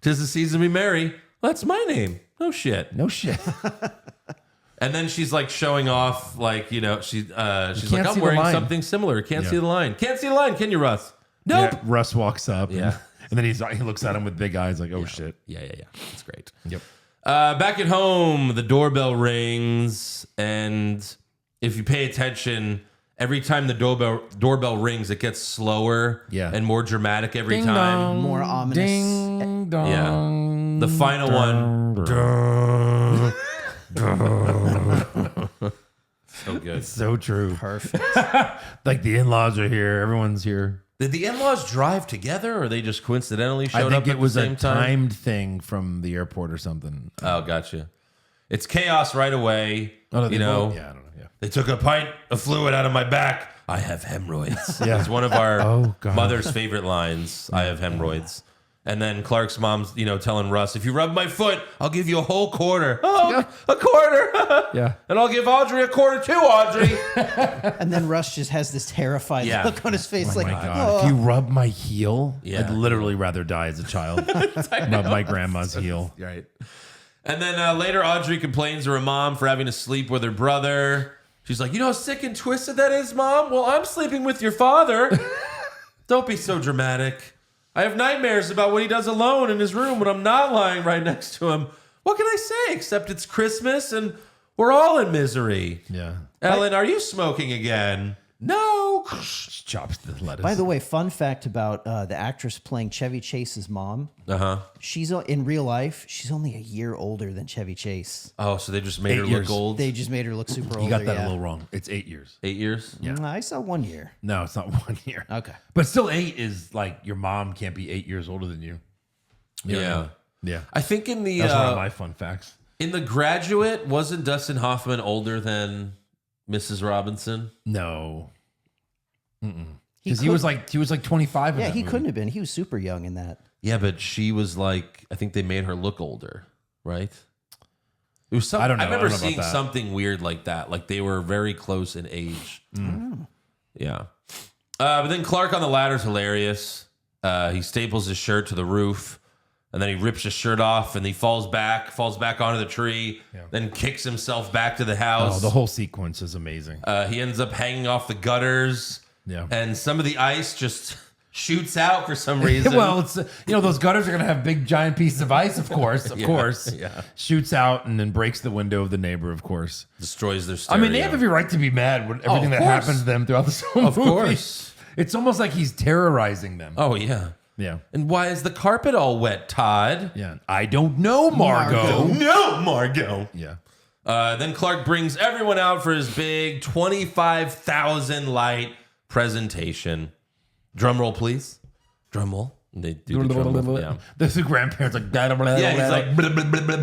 'Tis the season we marry. That's my name. No shit. No shit. And then she's like showing off, like, she's like, I'm see the wearing line. something similar. Can't see the line. Can't see the line, can you, Russ? Nope. Yeah, Russ walks up. Yeah. And then he looks at him with big eyes like, oh shit. Yeah. That's great. Yep. Back at home, the doorbell rings. And if you pay attention, every time the doorbell rings, it gets slower and more dramatic every Ding time. dong, More ominous. Ding dong. Yeah. The final one. So good. So true. Perfect. Like the in-laws are here. Everyone's here. Did the in-laws drive together, or they just coincidentally showed I think up it at was the a same time? timed thing from the airport or something. Oh, gotcha. It's chaos right away. Oh, you know, yeah, I don't know. Yeah. They took a pint of fluid out of my back. I have hemorrhoids. Yeah. It's one of our God. mother's favorite lines. I have hemorrhoids. And then Clark's mom's, telling Russ, if you rub my foot, I'll give you a whole quarter. Oh, a quarter. Yeah. And I'll give Audrey a quarter too, Audrey. And then Russ just has this terrified look on his face, Oh like, my God. If you rub my heel, Yeah. I'd literally rather die as a child. Rub my grandma's heel. Right. And then later, Audrey complains to her mom for having to sleep with her brother. She's like, you know how sick and twisted that is, Mom? Well, I'm sleeping with your father. Don't be so dramatic. I have nightmares about what he does alone in his room when I'm not lying right next to him. What can I say except it's Christmas and we're all in misery? Yeah. Ellen, are you smoking again? No. She chops the lettuce. By the way, fun fact about the actress playing Chevy Chase's mom. Uh-huh. She's in real life, she's only a year older than Chevy Chase. Oh, so they just made her 8 years. look old? They just made her look super older. You got that yeah. a little wrong. It's 8 years. 8 years? Yeah. I saw 1 year. No, it's not 1 year. Okay. But still, 8 is like your mom can't be 8 years older than you. You know what I Yeah. mean? Yeah. I think in the That's one of my fun facts. in The Graduate, wasn't Dustin Hoffman older than Mrs. Robinson? No. Because he was like 25. In Yeah, that he movie. couldn't have been. He was super young in that. Yeah, but she was like, I think they made her look older, right? It was some, I don't know. I I don't remember know about seeing that. something weird like that. Like they were very close in age. Yeah. But then Clark on the ladder is hilarious. He staples his shirt to the roof, and then he rips his shirt off, and he falls back onto the tree, then kicks himself back to the house. Oh, the whole sequence is amazing. He ends up hanging off the gutters. Yeah. And some of the ice just shoots out for some reason. Well, it's those gutters are gonna have big giant pieces of ice, of course, Yeah. shoots out and then breaks the window of the neighbor, of course. Destroys their I stereo. mean, they have every right to be mad with everything that course. happens to them throughout this whole movie. course. It's almost like he's terrorizing them. Oh, yeah. Yeah. And why is the carpet all wet, Todd? Yeah. I don't know, Margot. No, Margot. Yeah. Then Clark brings everyone out for his big 25,000 light presentation. Drum roll, please. Drum roll. And they do the drum roll. Yeah. There's the grandparents like Yeah, he's like, blah, blah, blah,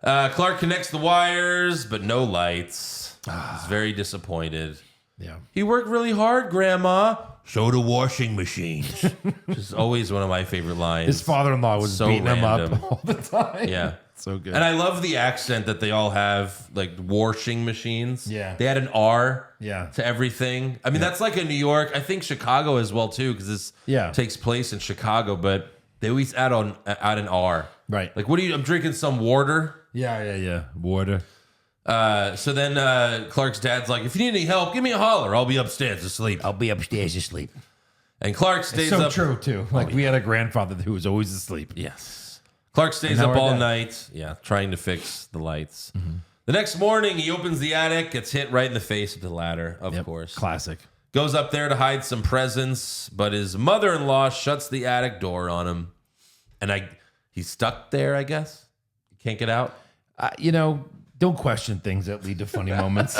blah. Clark connects the wires, but no lights. He's very disappointed. yeah. He worked really hard, Grandma. Show the washing machines. Which is always one of my favorite lines. His father-in-law was So beating random. him up all the time. Yeah. So good. And I love the accent that they all have, like washing machines. Yeah. They had an R Yeah. to everything. I mean, that's like in New York. I think Chicago as well, too, because this takes place in Chicago. But they always add an R. Right. Like, I'm drinking some water. Yeah. Water. So then Clark's dad's like, if you need any help, give me a holler. I'll be upstairs asleep. I'll be upstairs asleep. And Clark stays So up. true, too. Like, we had a grandfather who was always asleep. Yes. Clark stays And now up our all dad. night, trying to fix the lights. The next morning, he opens the attic, gets hit right in the face with the ladder, of course. Classic. Goes up there to hide some presents, but his mother-in-law shuts the attic door on him. And he's stuck there, I guess. He can't get out. Don't question things that lead to funny moments.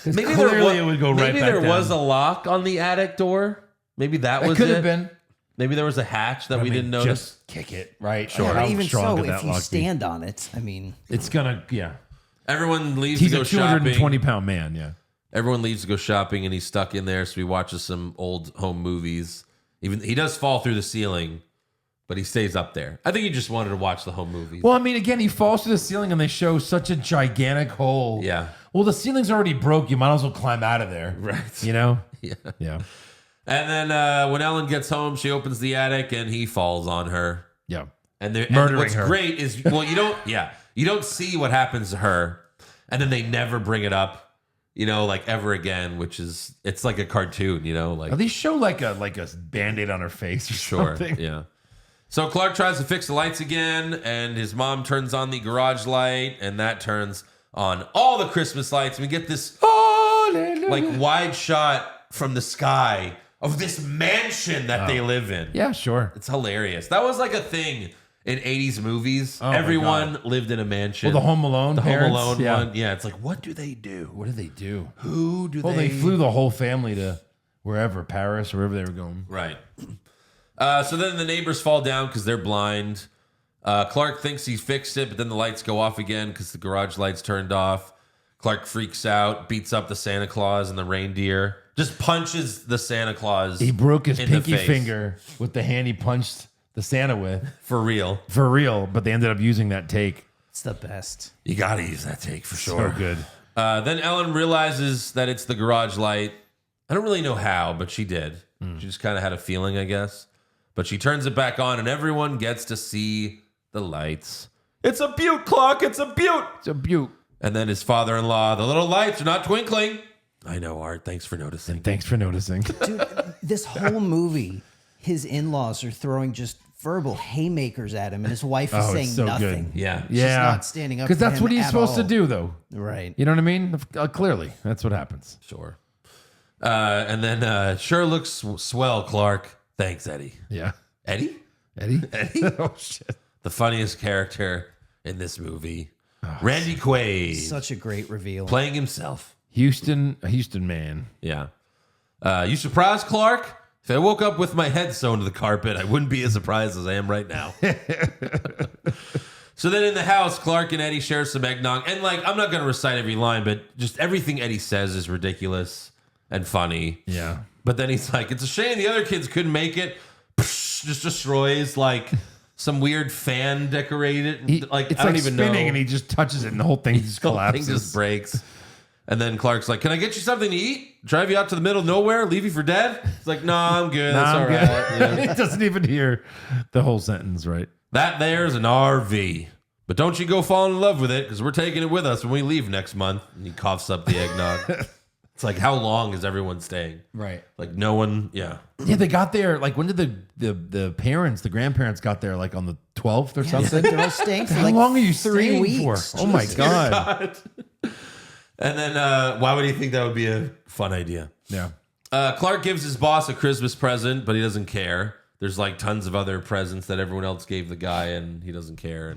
Maybe it would go right maybe back there down. was a lock on the attic door. Maybe that was Could it. have been. Maybe there was a hatch that we didn't notice. Just kick it, right? Yeah, How but even strong so, could that if you lock be? stand on it, I mean, It's gonna, Everyone leaves He's to go a shopping. 220-pound man, yeah. Everyone leaves to go shopping, and he's stuck in there. So he watches some old home movies. Even he does fall through the ceiling, but he stays up there. I think he just wanted to watch the home movies. Well, I mean, again, he falls through the ceiling, and they show such a gigantic hole. Yeah. Well, the ceiling's already broke. You might as well climb out of there. Right. You know? Yeah. Yeah. And then when Ellen gets home, she opens the attic, and he falls on her. Yeah. And Murdering what's her. great is, you don't see what happens to her, and then they never bring it up, like ever again, which is, it's like a cartoon, like. At least show like a Band-Aid on her face or Sure, something. yeah. So Clark tries to fix the lights again, and his mom turns on the garage light, and that turns on all the Christmas lights. We get this like wide shot from the sky of this mansion that they live in. Yeah, sure. It's hilarious. That was like a thing in 80s movies. Oh, my Everyone lived in a mansion. Well, the Home Alone parents, Home Alone yeah. one. Yeah, it's like, what do they do? What did they do? Who do Well, they flew the whole family to wherever, Paris, wherever they were going. Right. So then the neighbors fall down because they're blind. Clark thinks he's fixed it, but then the lights go off again because the garage lights turned off. Clark freaks out, beats up the Santa Claus and the reindeer, just punches the Santa Claus. He broke his in the pinky face. finger with the hand he punched the Santa with. For real. For real, but they ended up using that take. it's the best. You got to use that take for sure. So good. Then Ellen realizes that it's the garage light. I don't really know how, but she did. She just kind of had a feeling, I guess. But she turns it back on, and everyone gets to see the lights. It's a beaut, Clark. It's a beaut. It's a beaut. And then his father-in-law, the little lights are not twinkling. I know, Art. Thanks for noticing. Thanks for noticing. Dude, this whole movie, his in-laws are throwing just verbal haymakers at him, and his wife is Oh, saying it's so nothing. good. Yeah. She's not standing up Because for that's him what he's at supposed to all. do, though. Right. You know what I mean? Clearly, that's what happens. Sure. And then sure looks swell, Clark. Thanks, Eddie. Yeah. Eddie? Eddie? Eddie? Oh, shit. The funniest character in this movie. Randy Quaid. Such a great reveal. Playing himself. Houston man. Yeah. You surprised, Clark? If I woke up with my head sewn to the carpet, I wouldn't be as surprised as I am right now. So then in the house, Clark and Eddie share some eggnog. And I'm not going to recite every line, but just everything Eddie says is ridiculous and funny. Yeah. But then he's like, it's a shame the other kids couldn't make it. Just destroys some weird fan decorated. It's I don't even know. spinning, and he just touches it, and the whole thing just The whole collapses. thing just breaks. And then Clark's like, can I get you something to eat? Drive you out to the middle of nowhere? Leave you for dead? It's like, no, I'm good. That's all right. Yeah. He doesn't even hear the whole sentence, right? That there's an RV. But don't you go fall in love with it, because we're taking it with us when we leave next month. And he coughs up the eggnog. It's like, how long is everyone staying? Right. Like, no one, yeah. Yeah, they got there. When did the parents, the grandparents got there? On the 12th or something? They're all staying for How long are you 3 staying weeks. for? Oh my god! And then, why would he think that would be a fun idea? Yeah. Clark gives his boss a Christmas present, but he doesn't care. There's tons of other presents that everyone else gave the guy, and he doesn't care.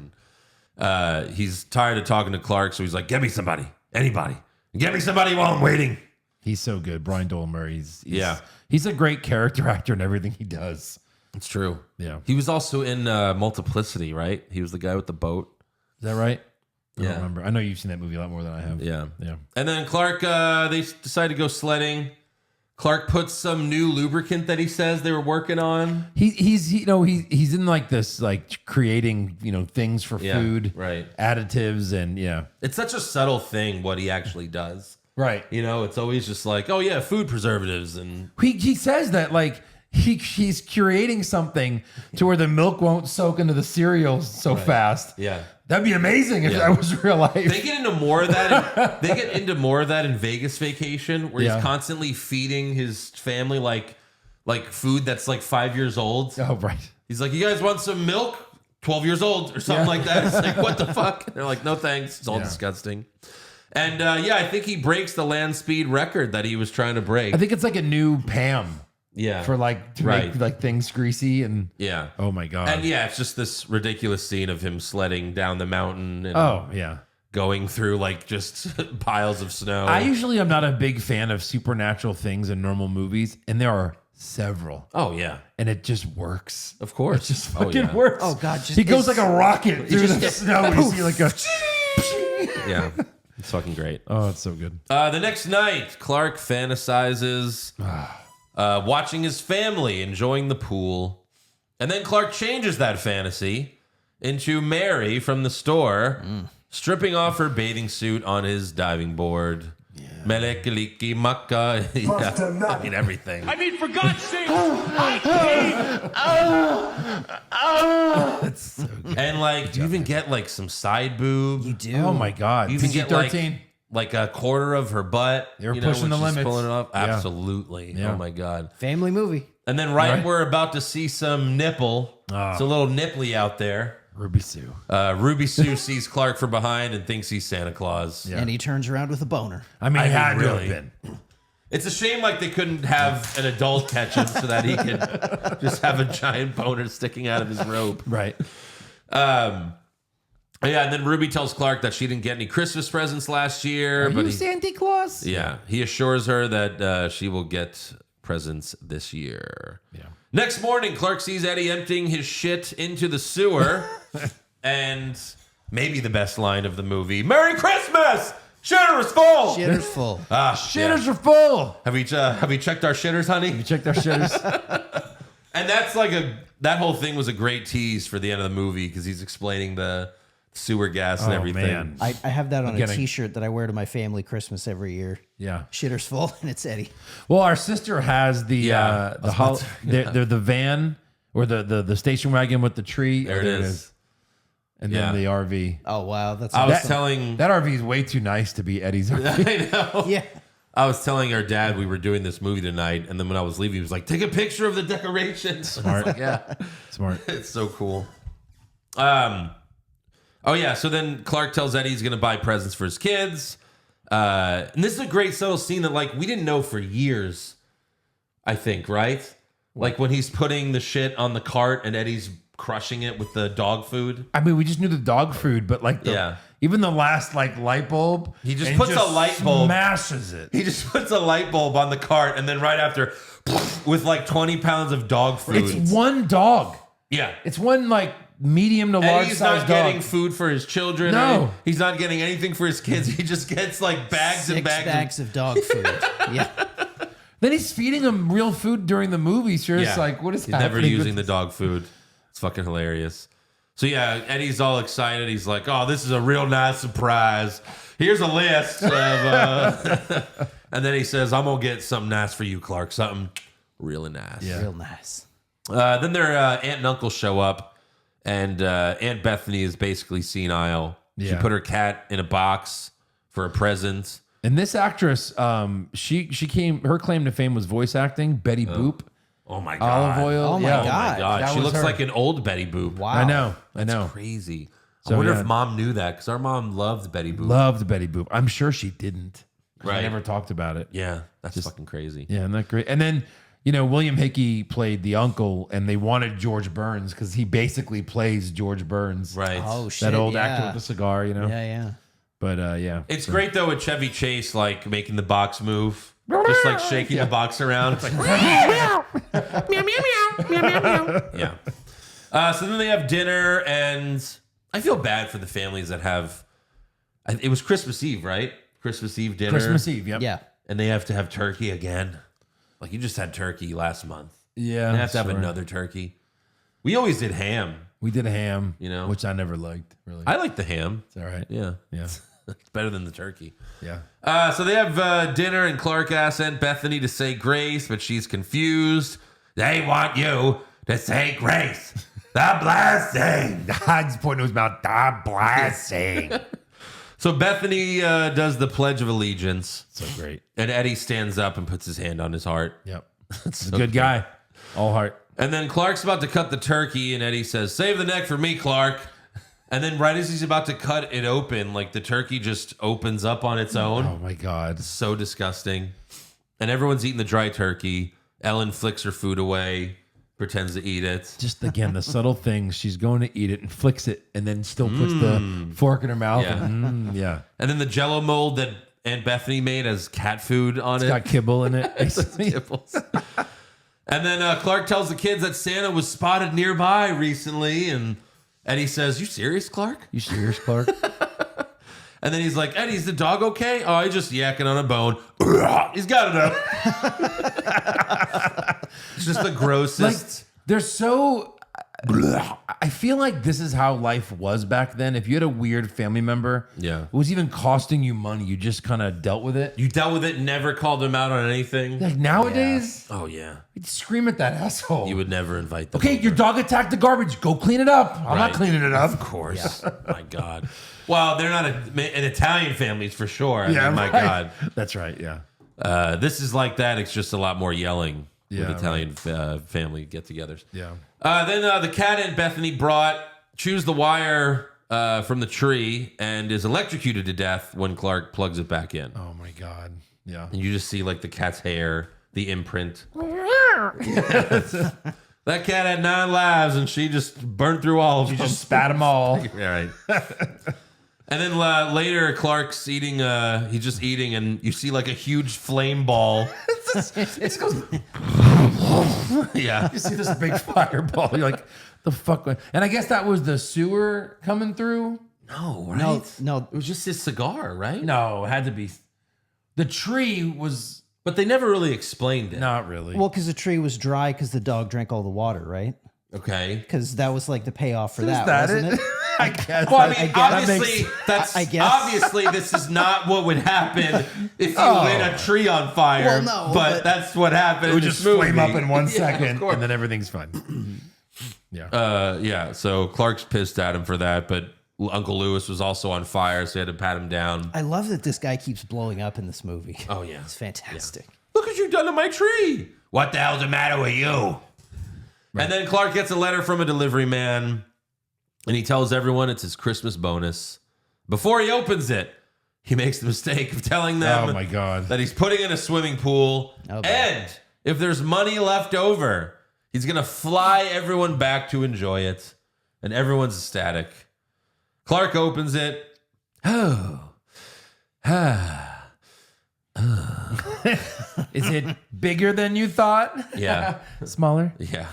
And he's tired of talking to Clark, so he's like, get me somebody, anybody. Get me somebody while I'm waiting. He's so good. Brian Doyle Murray. Yeah. He's a great character actor in everything he does. It's true. Yeah. He was also in Multiplicity, right? He was the guy with the boat. Is that right? I Yeah. don't remember. I know you've seen that movie a lot more than I have. Yeah. Yeah. And then Clark, they decide to go sledding. Clark puts some new lubricant that he says they were working on. He's in like this like creating things for food, right? Additives and It's such a subtle thing what he actually does, right? It's always just like, oh yeah, food preservatives, and he says that like he's curating something to where the milk won't soak into the cereal so fast. Yeah. That'd be amazing if that was real life. They get into more of that. They get into more of that in Vegas Vacation, where he's constantly feeding his family like food that's like 5 years old. Oh, right. He's like, "You guys want some milk? 12 years old or something like that." It's like, what the fuck? They're like, "No thanks. It's all disgusting." And I think he breaks the land speed record that he was trying to break. I think it's like a new Pam. Yeah. For to make like things greasy and oh my god. And it's just this ridiculous scene of him sledding down the mountain and going through like just piles of snow. I usually am not a big fan of supernatural things in normal movies, and there are several. Oh yeah. And it just works. Of course. It just fucking works. Oh god, he goes like a rocket through the snow and you see like a yeah. It's fucking great. Oh, it's so good. The next night, Clark fantasizes watching his family enjoying the pool. And then Clark changes that fantasy into Mary from the store stripping off her bathing suit on his diving board. Melekaliki maka. I mean, everything. I mean, for God's sake, I That's so good. And like, you even get like some side boob. You do. Oh my god. You even get PG-13. like a quarter of her butt. They were pushing the when she's limits. pulling it off. Yeah. Absolutely. Yeah. Oh my god. Family movie. And then we're about to see some nipple. It's a little nipply out there. Ruby Sue. Ruby Sue sees Clark from behind and thinks he's Santa Claus. Yeah. And he turns around with a boner. I mean, I it had mean, to really. have been. It's a shame like they couldn't have an adult catch him so that he could just have a giant boner sticking out of his robe. Right. And then Ruby tells Clark that she didn't get any Christmas presents last year. Are you Santa Claus? Yeah, he assures her that she will get presents this year. Yeah. Next morning, Clark sees Eddie emptying his shit into the sewer. And maybe the best line of the movie, "Merry Christmas! Shitter's full!" Shitter's full. Shitters are full. Have we checked our shitters, honey? You checked our shitters. And that's that whole thing was a great tease for the end of the movie because he's explaining the sewer gas and everything. Man. I have that on Again, a T-shirt that I wear to my family Christmas every year. Yeah. Shitter's full, and it's Eddie. Well, our sister has the Yeah. they're the van or the station wagon with the tree. There it is. And Yeah. then the RV. Oh wow, that's I was awesome. telling That RV is way too nice to be Eddie's RV. I know. Yeah. I was telling our dad we were doing this movie tonight, and then when I was leaving, he was like, "Take a picture of the decorations." Smart. Yeah, Smart. it's so cool. Oh yeah. So then Clark tells Eddie he's gonna buy presents for his kids, and this is a great subtle scene that like we didn't know for years. I think right, like when he's putting the shit on the cart and Eddie's crushing it with the dog food. I mean, we just knew the dog food, but like even the last like light bulb, He just and puts a light bulb- smashes it. He just puts a light bulb on the cart, and then right after, with like 20 pounds of dog food. It's one dog. Yeah. It's one like medium to large He's size not dog. getting food for his children. No. He's not getting anything for his kids. He just gets like bags and bags. of dog food. Yeah. Then he's feeding him real food during the movie. So you're just like, what is He's happening? never using the with dog food. It's fucking hilarious. So yeah, Eddie's all excited. He's like, "Oh, this is a real nice surprise. Here's a list of," and then he says, "I'm gonna get something nice for you, Clark. Something really nice." Yeah. Real nice. Then their aunt and uncle show up, and Aunt Bethany is basically senile. She Yeah. put her cat in a box for a present. And this actress, she came. Her claim to fame was voice acting. Betty Boop, Oh my god! olive oil. Oh my yeah. Oh my God. god! That She was looks her. like an old Betty Boop. Wow. I know. That's crazy. So, I wonder yeah. if Mom knew that because our mom loved Betty Boop. Loved Betty Boop. I'm sure she didn't. Right. I never talked about it. Yeah, that's fucking crazy. Yeah, isn't that great? And then, William Hickey played the uncle, and they wanted George Burns because he basically plays George Burns. Right. Oh shit. That old yeah. actor with the cigar, Yeah, yeah. But yeah. It's great though with Chevy Chase like making the box move, just like shaking the box around. It's like yeah. So then they have dinner, and I feel bad for the families that have. It was Christmas Eve, right? Christmas Eve dinner. Christmas Eve, yep. Yeah. and they have to have turkey again. Like you just had turkey last month. Yeah. You have to have sure. another turkey. We always did ham. We did a ham, You know? which I never liked, really. I like the ham. It's all right. Yeah. Yeah. It's better than the turkey. Yeah. So they have dinner, and Clark asks Aunt Bethany to say grace, but she's confused. They want you to say grace. The blessing. God's pointing to his mouth. The blessing. So Bethany does the Pledge of Allegiance. So great. And Eddie stands up and puts his hand on his heart. Yep. He's a good guy. All heart. And then Clark's about to cut the turkey, and Eddie says, "Save the neck for me, Clark." And then right as he's about to cut it open, like the turkey just opens up on its own. Oh my God. So disgusting. And everyone's eating the dry turkey. Ellen flicks her food away, pretends to eat it. Just again, the subtle things. She's going to eat it and flicks it and then still puts the fork in her mouth. Yeah. And, yeah. And then the Jell-O mold that Aunt Bethany made has cat food on It's got kibble in it. Kibbles. And then Clark tells the kids that Santa was spotted nearby recently. And Eddie says, "You serious, Clark?" You serious, Clark? And then he's like, "Eddie, is the dog okay?" "Oh, he's just yakking on a bone." He's got it up. It's just the grossest. They're so. I feel like this is how life was back then. If you had a weird family member, Yeah. it was even costing you money. You just kind of dealt with it. You dealt with it, never called them out on anything. Like nowadays, Oh, yeah. you'd scream at that asshole. You would never invite them. Okay, over. your dog attacked the garbage. Go clean it up. I'm Right. not cleaning it up. Of course. My God. Well, they're not an Italian families for sure. I mean, my right. God. That's right. Yeah. This is like that. It's just a lot more yelling Yeah, with Italian family get-togethers. Yeah. Then the cat Aunt Bethany brought chews the wire from the tree and is electrocuted to death when Clark plugs it back in. Oh my God. Yeah. And you just see like the cat's hair, the imprint. That cat had 9 lives and she just burned through all of them. Just spat them all. All right. And then later, Clark's eating. He's just eating, and you see like a huge flame ball. It goes. Yeah. You see this big fireball. You're like, the fuck? And I guess that was the sewer coming through. No, right? No. It was just his cigar, right? No, it had to be. The tree was But they never really explained it. not really. Well, because the tree was dry because the dog drank all the water, right? Okay. Because that was like the payoff for Is that, that wasn't it? I guess. Well, I mean, guess- obviously, I guess. obviously this is not what would happen if you lit a tree on fire. Well, no, but but- that's what happened. it would in just this movie. flame up in one Yeah, second, of course. and then everything's fine. Yeah, so Clark's pissed at him for that, but Uncle Lewis was also on fire, so he had to pat him down. I love that this guy keeps blowing up in this movie. Oh, yeah. It's fantastic. Look what you've done to my tree. What the hell's the matter with you? And then Clark gets a letter from a delivery man, and he tells everyone it's his Christmas bonus. Before he opens it, he makes the mistake of telling them Oh my God. that he's putting in a swimming pool, Oh, boy. and if there's money left over, he's going to fly everyone back to enjoy it, and everyone's ecstatic. Clark opens it. Is it bigger than you thought? Yeah. Smaller? Yeah.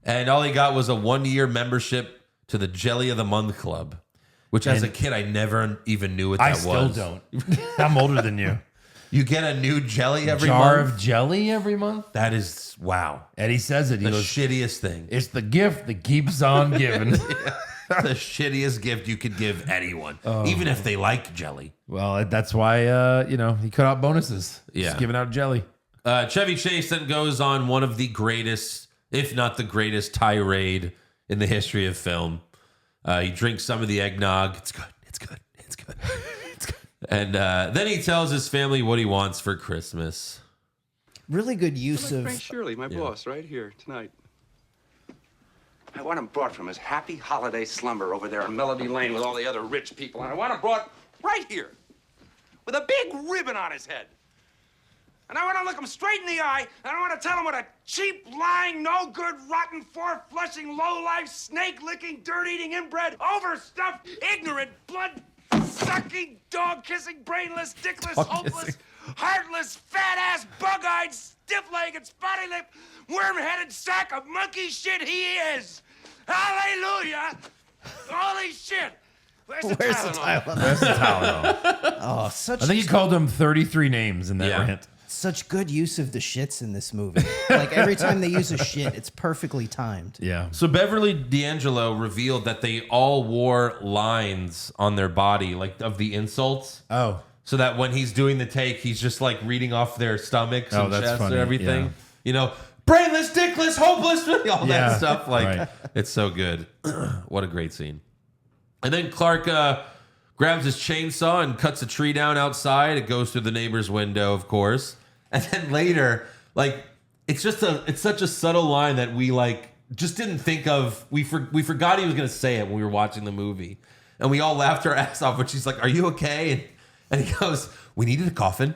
And all he got was a 1-year membership to the Jelly of the Month Club, which as a kid, I never even knew what that I was. still don't. I'm older than you. You get a new jelly every Jar month? of jelly every month? That is, wow. Eddie says it. He The goes, shittiest thing. it's the gift that keeps on giving. The shittiest gift you could give anyone, even if they like jelly. Well, that's why, he cut out bonuses. Yeah. Just giving out jelly. Chevy Chase then goes on one of the greatest, if not the greatest, tirade in the history of film. He drinks some of the eggnog. It's good. It's good. It's good. It's good. And then he tells his family what he wants for Christmas. Really good use of. Frank Shirley, my boss, right here tonight. I want him brought from his happy holiday slumber over there on Melody Lane with all the other rich people, and I want him brought right here with a big ribbon on his head. And I want to look him straight in the eye, and I want to tell him what a cheap, lying, no good, rotten, four-flushing, low-life, snake-licking, dirt-eating, inbred, overstuffed, ignorant, blood-sucking, dog-kissing, brainless, dickless, hopeless, heartless, fat-ass, bug-eyed, stiff-legged, spotty-lipped, worm-headed sack of monkey shit he is. Hallelujah! Holy shit! Where's the Where's the Tylenol? Tylenol? That's the Tylenol. Oh, such. I think he called him 33 names in that Yeah. rant. such good use of the shits in this movie. Like every time they use a shit, it's perfectly timed. Yeah. So Beverly D'Angelo revealed that they all wore lines on their body, like of the insults. Oh. So that when he's doing the take, he's just like reading off their stomachs and that's chests funny, and everything. yeah. You know, brainless, dickless, hopeless, all Yeah, that stuff. Like, right. it's so good. What a great scene. And then Clark grabs his chainsaw and cuts a tree down outside. It goes through the neighbor's window, of course. And then later, like, it's such a subtle line that we like just didn't think of. We forgot he was going to say it when we were watching the movie. And we all laughed our ass off when she's like, "Are you okay?" And he goes, "We needed a coffin."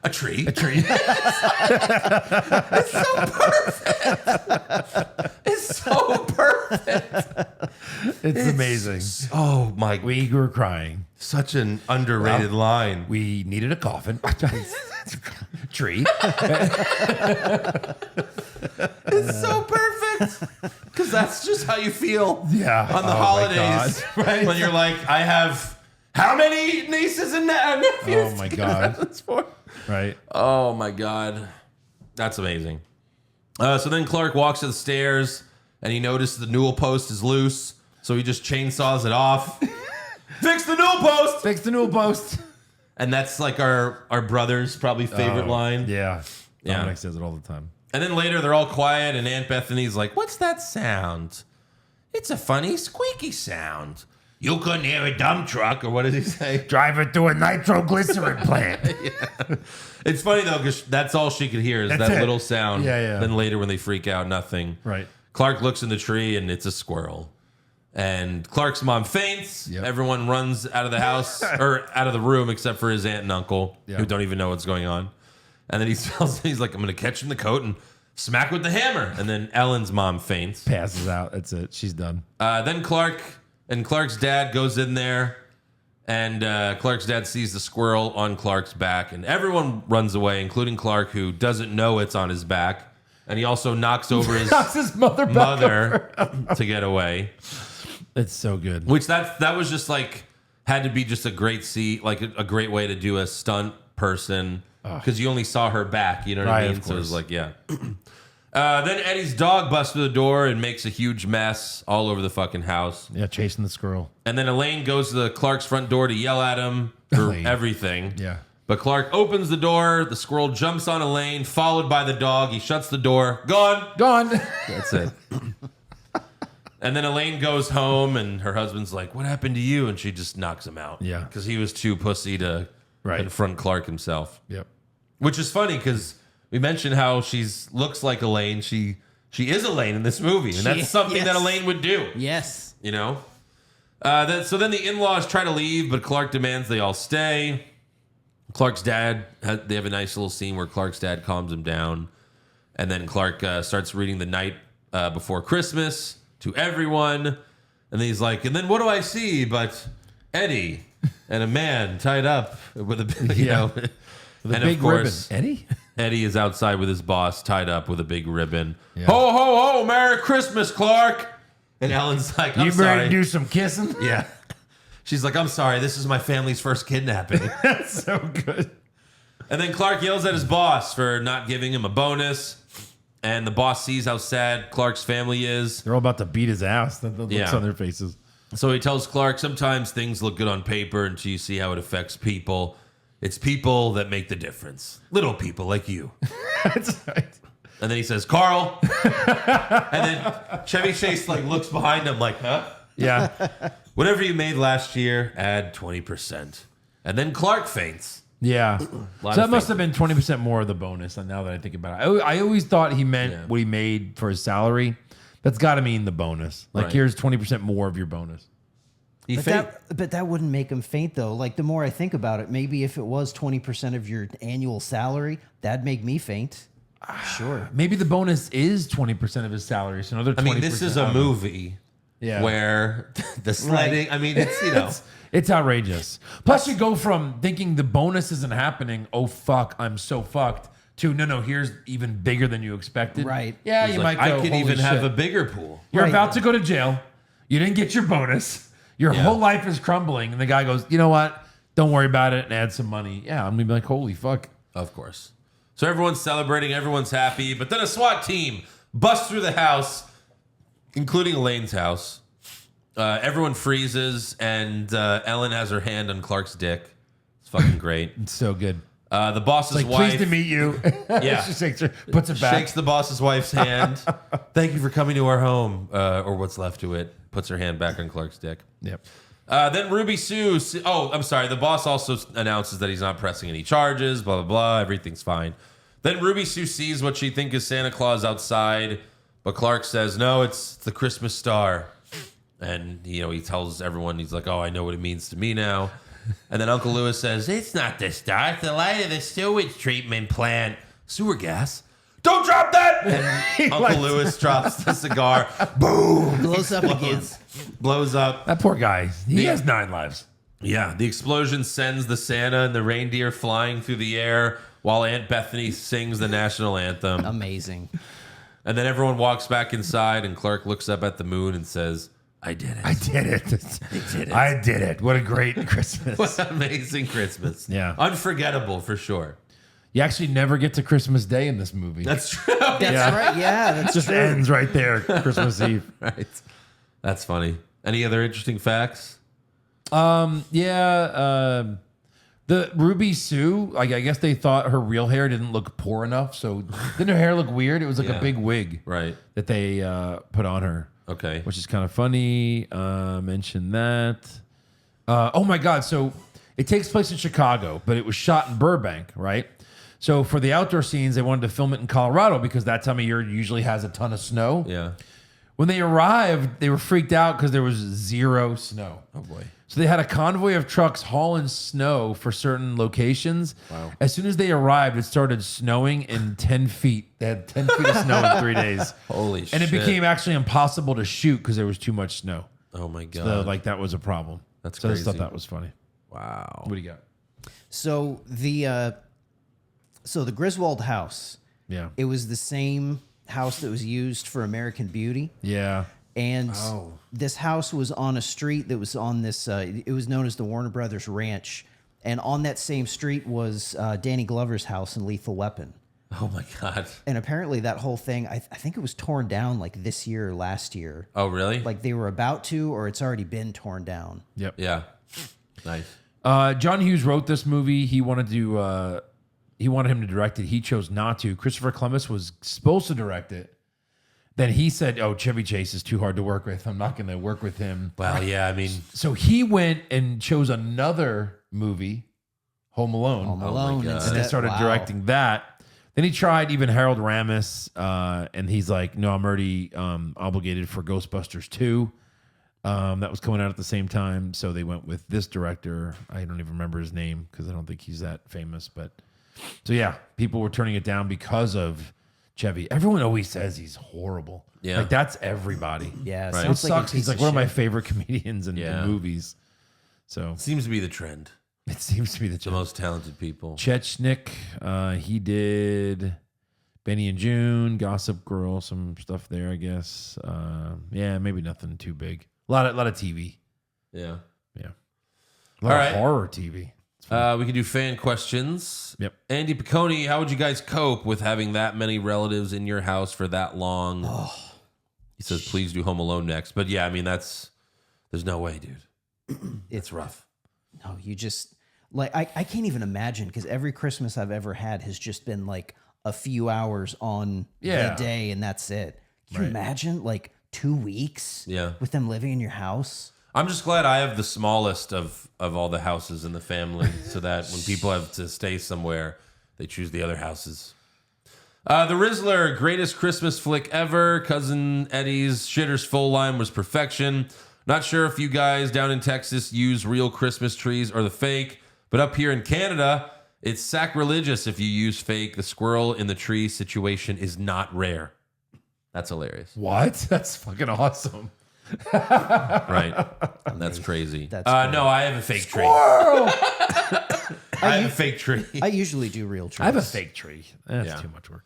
A tree. It's so perfect. It's so perfect. It's amazing. Oh my! We were crying. Such an underrated line. We needed a coffin. Tree. It's so perfect because that's just how you feel. Yeah. On the Oh, my holidays, God. Right. When you're like, I have how many nieces and nephews? Oh my God. That's for? Right. Oh my God, that's amazing. So then Clark walks to the stairs and he notices the newel post is loose, so he just chainsaws it off. Fix the newel post. Fix the newel post. And that's like our brother's probably favorite line. Yeah. Yeah. Dominic says it all the time. And then later they're all quiet and Aunt Bethany's like, "What's that sound? It's a funny squeaky sound. You couldn't hear a dump truck," or what did he say? Drive it to a nitroglycerin plant. It's funny though, because that's all she could hear is That's that it. little sound. Yeah, yeah. Then later when they freak out, nothing. Right. Clark looks in the tree and it's a squirrel. And Clark's mom faints. Yep. Everyone runs out of the house or out of the room except for his aunt and uncle, Yeah. who don't even know what's going on. And then he's like, "I'm going to catch him in the coat and smack with the hammer." And then Ellen's mom faints. Passes out. That's it. She's done. Then Clark's dad goes in there, and Clark's dad sees the squirrel on Clark's back, and everyone runs away, including Clark, who doesn't know it's on his back, and he also knocks over his Knocks his mother back mother to get away. It's so good. Which that was just like had to be just a great like a great way to do a stunt person because you only saw her back. You know what Right, I mean? of So it was course. like, yeah. Then Eddie's dog busts through the door and makes a huge mess all over the fucking house. Yeah, chasing the squirrel. And then Elaine goes to Clark's front door to yell at him for Elaine. everything. Yeah. But Clark opens the door. The squirrel jumps on Elaine, followed by the dog. He shuts the door. Gone. Gone. That's it. And then Elaine goes home, and her husband's like, "What happened to you?" And she just knocks him out. Yeah. Because he was too pussy to Right. confront Clark himself. Yep. Which is funny because we mentioned how looks like Elaine. She is Elaine in this movie, and that's something yes. that Elaine would do. Yes. You know? So then the in-laws try to leave, but Clark demands they all stay. Clark's dad, they have a nice little scene where Clark's dad calms him down. And then Clark starts reading The Night Before Christmas to everyone. And then he's like, "And then what do I see but Eddie and a man tied up with a, you know." The And big of course, ribbon. Eddie? Eddie is outside with his boss tied up with a big ribbon. Yeah. Ho, ho, ho, Merry Christmas, Clark. And Ellen's like, "I'm You sorry." ready to do some kissing? Yeah. She's like, "I'm sorry, this is my family's first kidnapping." That's so good. And then Clark yells at his boss for not giving him a bonus. And the boss sees how sad Clark's family is. They're all about to beat his ass. The looks Yeah. on their faces. So he tells Clark, sometimes things look good on paper until you see how it affects people. It's people that make the difference. Little people like you. That's right. And then he says, "Carl." And then Chevy Chase like looks behind him like, "Huh? Yeah. Whatever you made last year, add 20%. And then Clark faints. Yeah. So Lot that of must faith. have been 20% more of the bonus. And now that I think about it, I always thought he meant what he made for his salary. That's got to mean the bonus. Like, Right. here's 20% more of your bonus. He But that wouldn't make him faint, though. Like, the more I think about it, maybe if it was 20% of your annual salary, that'd make me faint. Sure. Maybe the bonus is 20% of his salary. So another 20%. I mean, this is a movie where the sledding, I mean, it's, you know. It's outrageous. Plus, you go from thinking the bonus isn't happening, oh, fuck, I'm so fucked, to no, here's even bigger than you expected. Right. Yeah, He's you like, might go, I could "Holy even have shit." a bigger pool. You're Right. about to go to jail. You didn't get your bonus. Your whole life is crumbling. And the guy goes, "You know what? Don't worry about it and add some money." Yeah, I'm going to be like, holy fuck. Of course. So everyone's celebrating, everyone's happy, but then a SWAT team busts through the house, including Elaine's house. Everyone freezes, and Ellen has her hand on Clark's dick. It's fucking great. It's so good. The boss's wife. Pleased to meet you. Yeah. She shakes her, puts it back. Shakes the boss's wife's hand. Thank you for coming to our home, or what's left to it. Puts her hand back on Clark's dick. Yep. Then Ruby Sue. Oh, I'm sorry. The boss also announces that he's not pressing any charges. Blah blah blah. Everything's fine. Then Ruby Sue sees what she thinks is Santa Claus outside, but Clark says, "No, it's the Christmas star." And he tells everyone, he's like, "Oh, I know what it means to me now." And then Uncle Lewis says, "It's not the star. It's the light of the sewage treatment plant. Sewer gas. Don't drop that!" And Uncle Lewis drops the cigar. Boom. Blows up again. Blows up. That poor guy. He has 9 lives. Yeah, the explosion sends the Santa and the reindeer flying through the air while Aunt Bethany sings the national anthem. Amazing. And then everyone walks back inside, and Clark looks up at the moon and says, "I did it. I did it. I did it. What a great Christmas. What an amazing Christmas. Yeah. Unforgettable for sure." You actually never get to Christmas Day in this movie. That's true. That's right. Yeah, that's just true. ends right there, Christmas Eve. Right. That's funny. Any other interesting facts? The Ruby Sue, I guess they thought her real hair didn't look poor enough, so didn't her hair look weird? It was like a big wig, Right. that they put on her. Okay. Which is kind of funny. Mention that. Oh my God! So it takes place in Chicago, but it was shot in Burbank, right? So for the outdoor scenes, they wanted to film it in Colorado because that time of year usually has a ton of snow. Yeah. When they arrived, they were freaked out because there was 0 snow. Oh boy. So they had a convoy of trucks hauling snow for certain locations. Wow. As soon as they arrived, it started snowing in 10 feet. They had 10 feet of snow in 3 days. Holy shit. And it became actually impossible to shoot because there was too much snow. Oh my God. So that was a problem. That's so I crazy. just thought that was funny. Wow. What do you got? So the Griswold house, Yeah. it was the same house that was used for American Beauty. Yeah. And this house was on a street that was on this, it was known as the Warner Brothers Ranch. And on that same street was Danny Glover's house in Lethal Weapon. Oh my God. And apparently that whole thing, I think it was torn down like this year or last year. Oh, really? Like they were about to, or it's already been torn down. Yep. Yeah. Nice. John Hughes wrote this movie. He wanted him to direct it. He chose not to. Christopher Columbus was supposed to direct it. Then he said, "Oh, Chevy Chase is too hard to work with. I'm not going to work with him." Well, yeah, I mean, So he went and chose another movie, Home Alone. Home my Alone. God. And then started Wow. directing that. Then he tried even Harold Ramis, and he's like, "No, I'm already obligated for Ghostbusters 2." That was coming out at the same time, so they went with this director. I don't even remember his name because I don't think he's that famous. But so yeah, people were turning it down because of Chevy. Everyone always says he's horrible. Yeah. Like that's everybody. Yeah, Right. It sounds like a sucks. He's piece like of one of my shit. favorite comedians in Yeah. movies. So seems to be the trend. it seems to be The most talented people. Chechnik, he did Benny and June, Gossip Girl, some stuff there, I guess. Yeah, maybe nothing too big. A lot of TV. Yeah. Yeah. A All lot right. of horror TV. We can do fan questions. Yep. Andy Piccone, how would you guys cope with having that many relatives in your house for that long? He says, please do Home Alone next. But yeah, I mean, there's no way, dude. It's rough. No, you just like I can't even imagine because every Christmas I've ever had has just been like a few hours on Yeah. the day and that's it. Can you imagine like 2 weeks Yeah. with them living in your house? I'm just glad I have the smallest of all the houses in the family so that when people have to stay somewhere, they choose the other houses. The Rizzler, greatest Christmas flick ever. Cousin Eddie's Shitter's Full Line was perfection. Not sure if you guys down in Texas use real Christmas trees or the fake, but up here in Canada, it's sacrilegious if you use fake. The squirrel in the tree situation is not rare. That's hilarious. What? That's fucking awesome. Right. That's crazy. That's no, I have a fake tree. I have a fake tree. I usually do real trees. I have a fake tree. That's Yeah. too much work.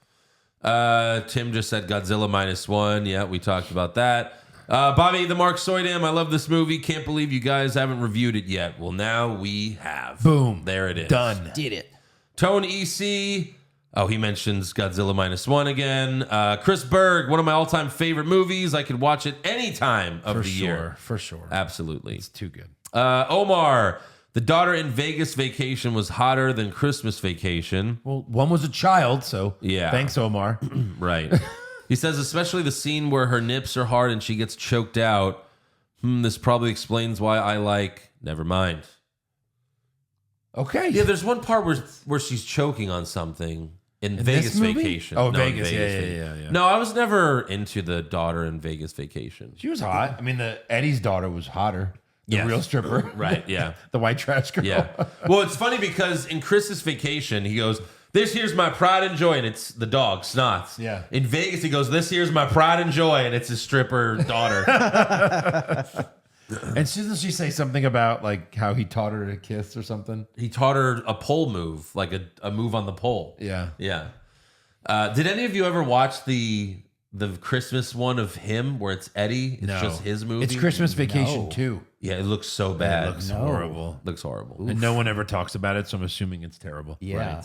Tim just said Godzilla -1. Yeah, we talked about that. Bobby the Mark Soydam, I love this movie. Can't believe you guys haven't reviewed it yet. Well, now we have. Boom. There it is. Done. Did it. Tone EC. Oh, he mentions Godzilla -1 again. Chris Berg, one of my all-time favorite movies. I could watch it any time of the year. For sure. Absolutely. It's too good. Omar, the daughter in Vegas Vacation was hotter than Christmas Vacation. Well, one was a child, so Yeah. thanks, Omar. Right. He says, especially the scene where her nips are hard and she gets choked out. This probably explains why I like... Never mind. Okay. Yeah, there's one part where she's choking on something in Vegas this movie? Vacation. Oh, in Vegas. Vacation. Yeah. No, I was never into the daughter in Vegas Vacation. She was hot. I mean, Eddie's daughter was hotter. The Yes. real stripper. Right, yeah. The white trash girl. Yeah. Well, it's funny because in Chris's Vacation, he goes, this here's my pride and joy, and it's the dog, Snots. Yeah. In Vegas, he goes, this here's my pride and joy, and it's his stripper daughter. And doesn't she say something about like how he taught her to kiss or something? He taught her a pole move, like a move on the pole. Yeah. Yeah. Did any of you ever watch the Christmas one of him where it's Eddie? It's No. just his movie. It's Christmas Vacation No. too. Yeah, it looks so bad. It looks horrible. Looks horrible. And no one ever talks about it, so I'm assuming it's terrible. Yeah.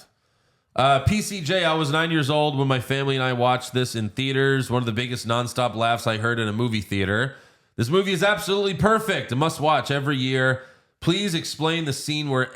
PCJ, I was 9 years old when my family and I watched this in theaters. One of the biggest nonstop laughs I heard in a movie theater. This movie is absolutely perfect. A must watch every year. Please explain the scene where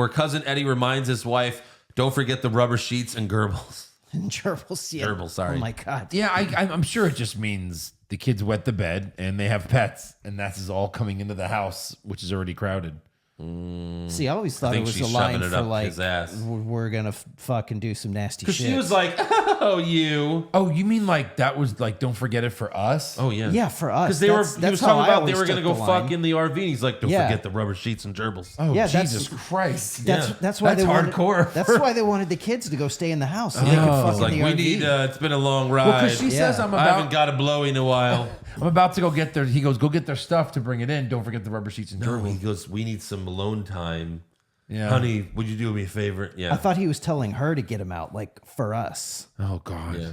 cousin Eddie reminds his wife, don't forget the rubber sheets and gerbils. Gerbils, yeah. Gerbils, sorry. Oh my God. Yeah, I'm sure it just means the kids wet the bed and they have pets, and that's all coming into the house, which is already crowded. See, I always thought it think was she's a line shoving it for up like, his ass. we're gonna fucking do some nasty Because shit. she was like, oh, you. Oh, you mean like that was like, don't forget it for us? Oh, yeah. yeah, for us. Because he was how talking I about they always were going to took go the line. fuck in the RV. And he's like, don't Yeah. forget the rubber sheets and gerbils. Oh, Yeah, that's- Jesus Christ. That's why That's they wanted, hardcore. That's why they wanted the kids to go stay in the house so they could Oh. fuck It's in like, the we RV. need, it's been a long ride. Well, because she says Yeah. I haven't got a blowy in a while. I'm about to go get their. He goes, go get their stuff to bring it in. Don't forget the rubber sheets and No, gerbils. he goes, we need some alone time. Yeah. Honey, would you do me a favor? Yeah. I thought he was telling her to get him out, like for us. Oh God. Yeah.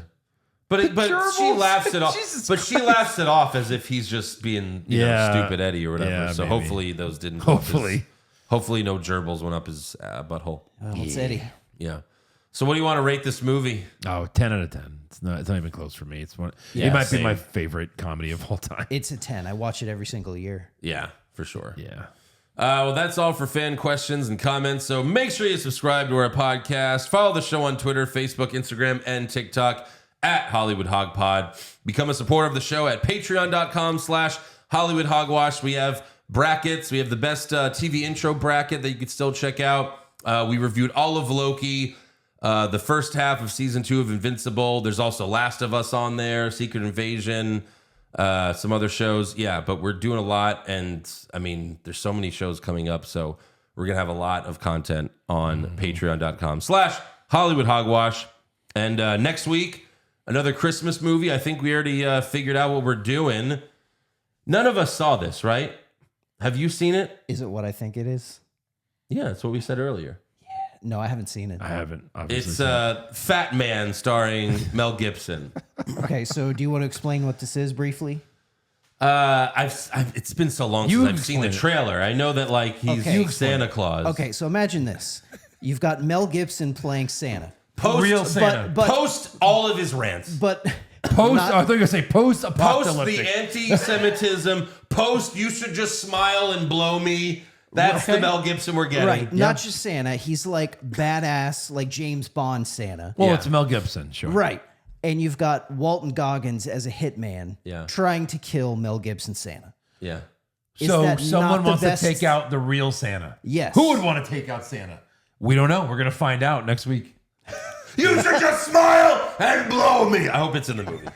But she gerbils? laughs it off. Jesus But she laughs it off as if he's just being, you know, Yeah. stupid Eddie or whatever. Yeah, so maybe. hopefully those didn't. go up Hopefully. hopefully no gerbils went up his butthole. Well, it's Eddie. Yeah. So what do you want to rate this movie? Oh, 10 out of 10. It's not even close for me. It's one. Yeah, it might same. be my favorite comedy of all time. It's a 10. I watch it every single year. Yeah, for sure. Yeah. Well, that's all for fan questions and comments. So make sure you subscribe to our podcast. Follow the show on Twitter, Facebook, Instagram, and TikTok at Hollywood Hog Pod. Become a supporter of the show at patreon.com/Hollywood Hogwash. We have brackets. We have the best TV intro bracket that you could still check out. We reviewed all of Loki, the first half of season 2 of Invincible. There's also Last of Us on there, Secret Invasion, some other shows. Yeah, but we're doing a lot. And I mean, there's so many shows coming up. So we're going to have a lot of content on patreon.com/Hollywood Hogwash. And next week, another Christmas movie. I think we already figured out what we're doing. None of us saw this, right? Have you seen it? Is it what I think it is? Yeah, that's what we said earlier. No, I haven't seen it. I haven't. Obviously. It's Fat Man starring Mel Gibson. Okay, so do you want to explain what this is briefly? It's been so long You since I've seen the explain it. trailer. I know that like he's Okay. You explain Santa Claus. Okay, so imagine this. You've got Mel Gibson playing Santa. Post, Real Santa. But post all of his rants. but Post. not- I thought you were going to say Post post-apocalyptic. the anti-Semitism. Post you should just smile and blow me. That's the Okay. Mel Gibson we're getting. right, not just Santa. He's like badass, like James Bond Santa. Well, Yeah. it's Mel Gibson, sure. Right. And you've got Walton Goggins as a hitman Yeah. trying to kill Mel Gibson Santa. Yeah. Is So that someone not the wants best- to take out the real Santa. Yes. Who would want to take out Santa? We don't know. We're going to find out next week. You should just smile and blow me. I hope it's in the movie.